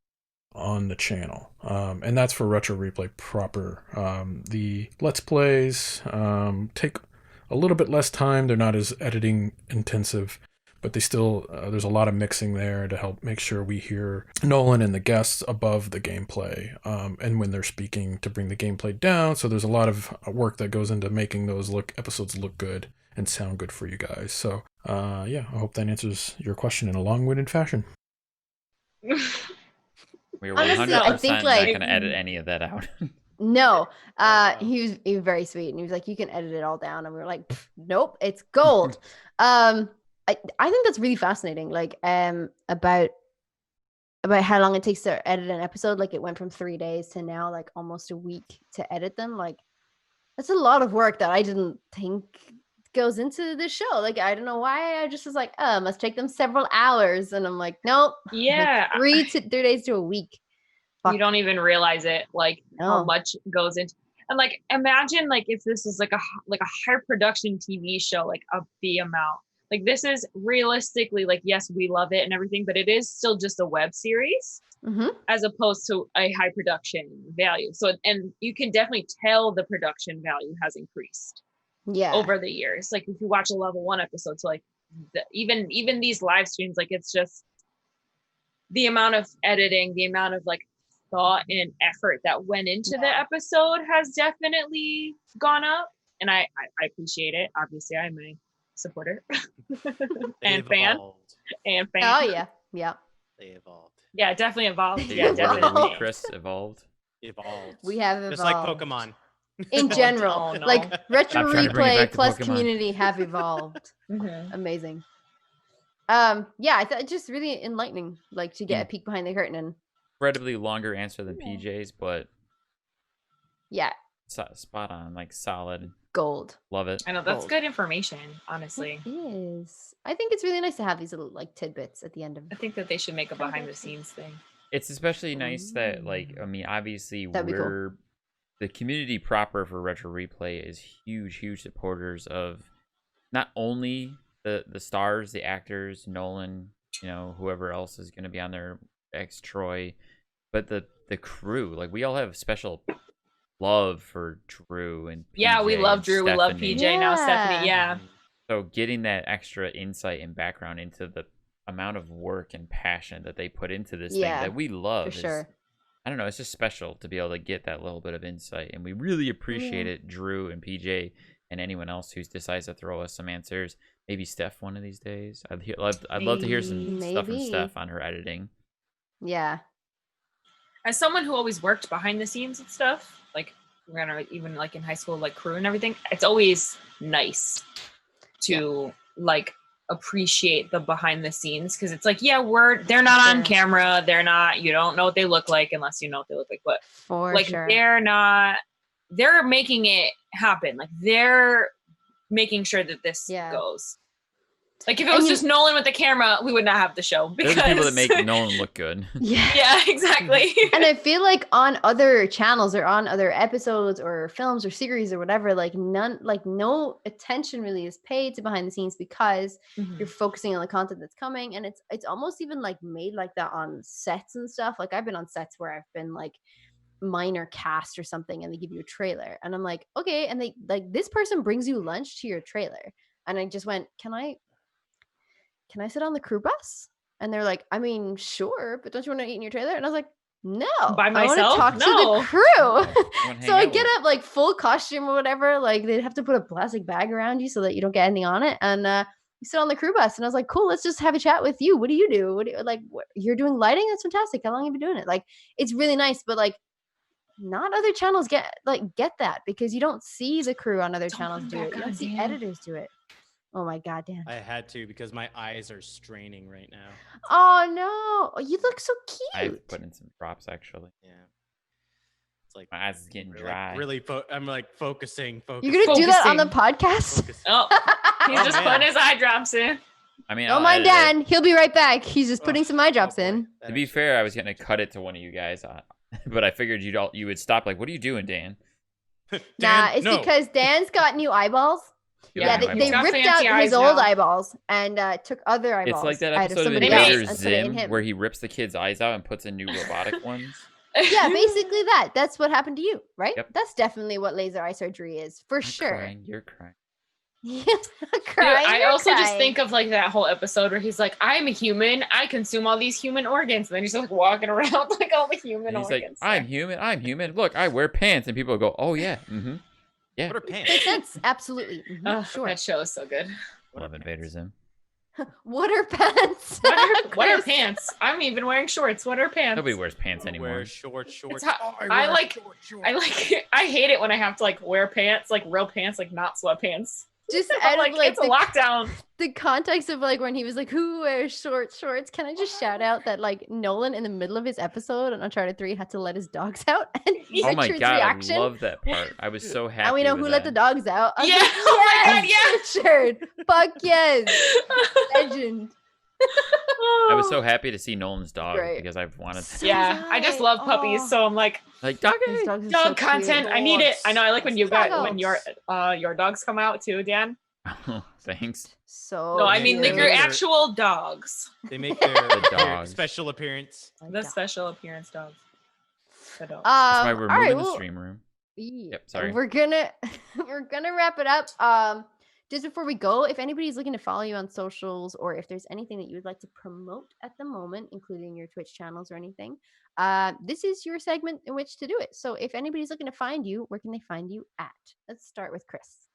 on the channel, and that's for Retro Replay proper. The Let's Plays take a little bit less time. They're not as editing intensive, but they still there's a lot of mixing there to help make sure we hear Nolan and the guests above the gameplay, and when they're speaking, to bring the gameplay down. So there's a lot of work that goes into making those episodes look good and sound good for you guys. So I hope that answers your question in a long-winded fashion. We were Honestly, 100% I think, not like- going to edit any of that out. No, he was very sweet, and he was like, "You can edit it all down," and we were like, "Nope, it's gold." I think that's really fascinating. Like, about how long it takes to edit an episode. Like, it went from 3 days to now like almost a week to edit them. Like, that's a lot of work that I didn't think goes into this show. Like, I don't know why. I just was like, "Oh, it must take them several hours," and I'm like, "Nope." Yeah. Like 3 days to a week. You don't even realize it, like how No. much goes into. And like, imagine like if this is like a high production TV show, like the amount. Like, this is realistically, like, yes, we love it and everything, but it is still just a web series Mhm. as opposed to a high production value. So, and you can definitely tell the production value has increased Yeah. over the years. Like, if you watch a level 1 episode, so like even these live streams, like, it's just the amount of editing, the amount of like thought and effort that went into the episode has definitely gone up, and I appreciate it. Obviously, I'm a supporter and fan. Evolved. Oh yeah. They evolved. Yeah, definitely evolved. The Yeah, word of the week, definitely. Chris, evolved. Evolved. We have evolved. Just like Pokemon. In general, Oh, no. like Retro Stop trying to bring it Replay back to plus Pokemon. community have evolved. Mhm. Amazing. I thought it's just really enlightening, like, to get a peek behind the curtain. And Incredibly longer answer than PJ's, but yeah, spot on, like solid. gold. Love it. I know that's Gold. good information, honestly. It is. I think it's really nice to have these little like tidbits at the end of. I think that they should make a behind the scenes thing. It's especially nice that, like, I mean, obviously That'd be cool. the community proper for Retro Replay is huge supporters of not only the stars, the actors, Nolan, whoever else is going to be on there, ex Troy, but the crew. Like, we all have special love for Drew and Yeah, we PJ love and Drew. We love Stephanie. PJ now. Stephanie. Yeah. So getting that extra insight and background into the amount of work and passion that they put into this thing that we love For sure. I don't know, it's just special to be able to get that little bit of insight, and we really appreciate it, Drew and PJ and anyone else who decides to throw us some answers. Maybe Steph one of these days. I'd love to hear some stuff from Maybe. Steph on her editing. Yeah. As someone who always worked behind the scenes and stuff, like even like in high school, like crew and everything, it's always nice to like appreciate the behind the scenes, because it's like, yeah, they're not on camera, you don't know what they look like unless you know what they look like, but they're making it happen. Like they're making sure that this goes. Like if it was just Nolan with the camera, we would not have the show. Because there's people that make Nolan look good. Yeah, exactly. And I feel like on other channels or on other episodes or films or series or whatever, like no attention really is paid to behind the scenes because you're focusing on the content that's coming. And it's almost even like made like that on sets and stuff. Like I've been on sets where I've been like minor cast or something and they give you a trailer and I'm like, okay, and they like this person brings you lunch to your trailer. And I just went, can I sit on the crew bus? And they're like, I mean, sure, but don't you want to eat in your trailer? And I was like, no, by myself. I want to talk to the crew. So I get up like full costume or whatever. Like they'd have to put a plastic bag around you so that you don't get anything on it. And we sit on the crew bus and I was like, cool, let's just have a chat with you. What do you do? You're doing lighting? That's fantastic. How long have you been doing it? Like, it's really nice, but like not other channels get that because you don't see the crew on other channels do it. You don't see editors do it. Oh my God, Dan. I had to because my eyes are straining right now. Oh no. You look so cute. I've put in some props actually. Yeah. It's like my eyes is getting dry. I'm like focusing. You're going to do that on the podcast? Oh, he's just putting his eye drops in. I mean, don't mind Dan. He'll be right back. He's just putting some eye drops in. To be fair, I was going to cut it to one of you guys, but I figured you would stop. Like, what are you doing, Dan? Nah, it's because Dan's got new eyeballs. Yeah, they ripped out his old eyeballs and took other eyeballs. It's like that episode of Invader Zim where he rips the kid's eyes out and puts in new robotic ones. Yeah, basically that. That's what happened to you, right? Yep. That's definitely what laser eye surgery is, for sure. You're crying. I also just think of like that whole episode where he's like, I'm a human, I consume all these human organs, and then he's just like walking around like all the human organs. He's like, I'm human. Look, I wear pants, and people go, oh yeah, yeah. What are pants? Makes sense. Absolutely. Sure. That show is so good. Love Invader Zim. What are pants? What are pants? I'm even wearing shorts. What are pants? Nobody wears pants anymore. Wear shorts. I hate it when I have to like wear pants, like real pants, like not sweatpants. Just out like, of like it's a lockdown. The context of like when he was like, who wears shorts? Can I just shout out that like Nolan in the middle of his episode on Uncharted 3 had to let his dogs out? And oh my God, reaction. I love that part. I was so happy. And we know who let the dogs out. Yeah. Like, oh my God, yeah. Richard. Fuck yes. Legend. I was so happy to see Nolan's dog because I've wanted to. Yeah, I just love puppies, so I'm like dog so content. Cute. I need it. I know. I like when when your dogs come out too, Dan. Oh, thanks. So no, I mean like your actual dogs. They make their special appearance. The special appearance dogs. That's why we're moving the stream room. Yep, sorry. We're gonna wrap it up. Just before we go, if anybody's looking to follow you on socials or if there's anything that you would like to promote at the moment, including your Twitch channels or anything, this is your segment in which to do it. So if anybody's looking to find you, where can they find you at? Let's start with Chris.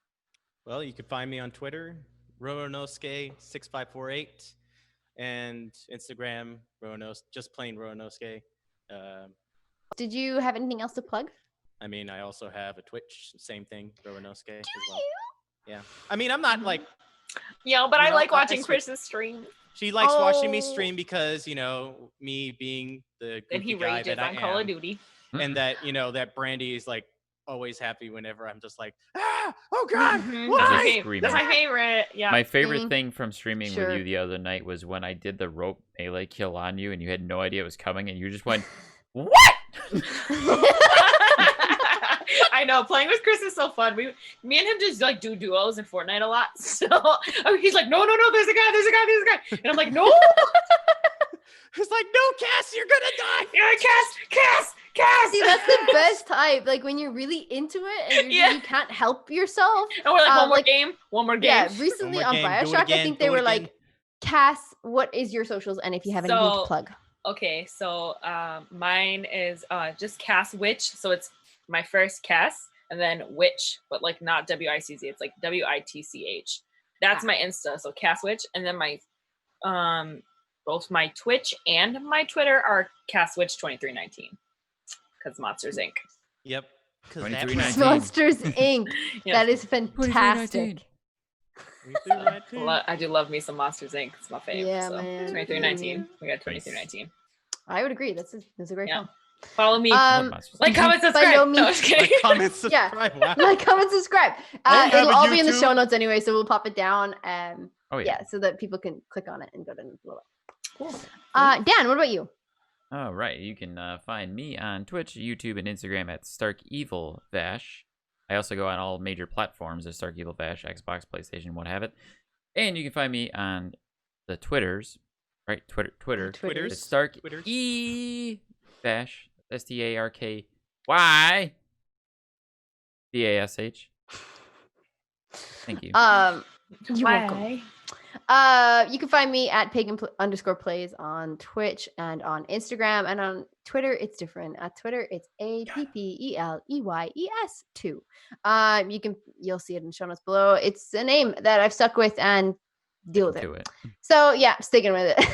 Well, you can find me on Twitter, Roanoske6548, and Instagram, just plain Roanoske. Did you have anything else to plug? I mean, I also have a Twitch, same thing, Roanoske as well. Yeah. I mean, I'm not like... Yeah, but I like watching Chris's stream. She likes watching me stream because, me being the and he guy rages that on Call of Duty. And that, that Brandy is like always happy whenever I'm just like, oh God, why? That's my favorite. Yeah. My favorite thing from streaming with you the other night was when I did the rope melee kill on you and you had no idea it was coming and you just went, what? I know, playing with Chris is so fun. Me and him just like do duos in Fortnite a lot. So he's like, no, there's a guy. And I'm like, no. He's like, no, Cass, you're gonna die. Yeah, Cass. See, that's the best type. Like when you're really into it and you can't help yourself. And we're like, one more game. Yeah, recently on Bioshock, I think they were like, Cass, what is your socials? And if you have anything to plug. Okay, so mine is just Cass Witch. So it's my first Cass and then Witch, but like not W-I-C-Z. It's like W-I-T-C-H. That's my Insta. So Cass Witch. And then my both my Twitch and my Twitter are Cass Witch 2319 because Monsters Inc. Yep. Monsters Inc. That is fantastic. We do right too. I do love me some Monsters Inc. It's my favorite. Yeah, so. man. 2319. We got 2319. I would agree. That's a great Yeah. film. Follow me. Like, comment, follow subscribe. me. No, I'm just kidding. Like, comment, subscribe. Wow. Like, comment, subscribe. I don't have It'll a all be in the YouTube. show notes anyway, so we'll pop it down. Oh yeah. So that people can click on it and go to below. Cool. Dan, what about you? All right, you can find me on Twitch, YouTube, and Instagram at StarkEvilVash. I also go on all major platforms as StarkEvilVash, Xbox, PlayStation, what have it. And you can find me on the Twitters, right? Twitter. Twitters. It's Stark Twitters. Vash. StarkyVash. Thank you. You're welcome. You can find me at pagan_plays on Twitch and on Instagram, and on Twitter it's different. At Twitter it's APPELEYES2. You'll see it in the show notes below. It's a name that I've stuck with and deal with it. So yeah, sticking with it.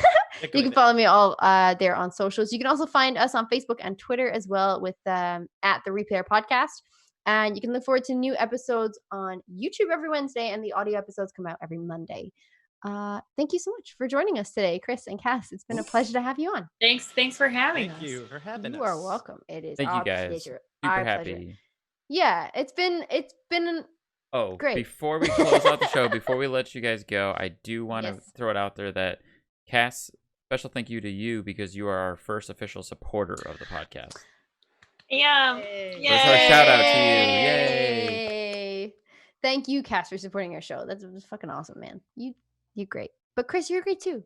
You can follow me all there on socials. You can also find us on Facebook and Twitter as well with at the Replayer Podcast. And you can look forward to new episodes on YouTube every Wednesday, and the audio episodes come out every Monday. Thank you so much for joining us today, Criss and Cass. It's been a pleasure to have you on. Thanks for having us. Thank you for having us. You are welcome. It is Thank our you guys. pleasure. Super Our happy. pleasure. Yeah, it's been great. Before we close out the show, before we let you guys go, I do want to throw it out there that Cass, special thank you to you because you are our first official supporter of the podcast. Yeah. Yay. That's our shout out to you. Yay. Thank you, Cass, for supporting our show. That's fucking awesome, man. You're great. But Criss, you're great too.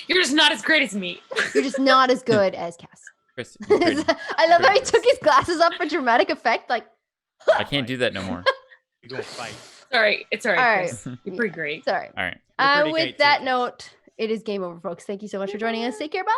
You're just not as great as me. You're just not as good as Cass. Criss, I love how he took his glasses up for dramatic effect. Like, I can't do that no more. You're going to fight. Sorry. It's all right, All right. Criss. You're pretty great. Sorry. All right. pretty With great that too. note, it is game over, folks. Thank you so much for joining us. Take care. Bye.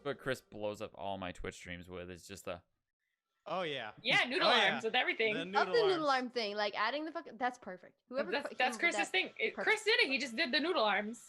What Criss blows up all my Twitch streams with is just the Oh, yeah. Yeah, noodle Oh, yeah. arms with everything. The Of the noodle noodle arms. arm thing, like adding the fucking, that's perfect. Whoever That's Chris's thing. Perfect. Chris did it. He just did the noodle arms.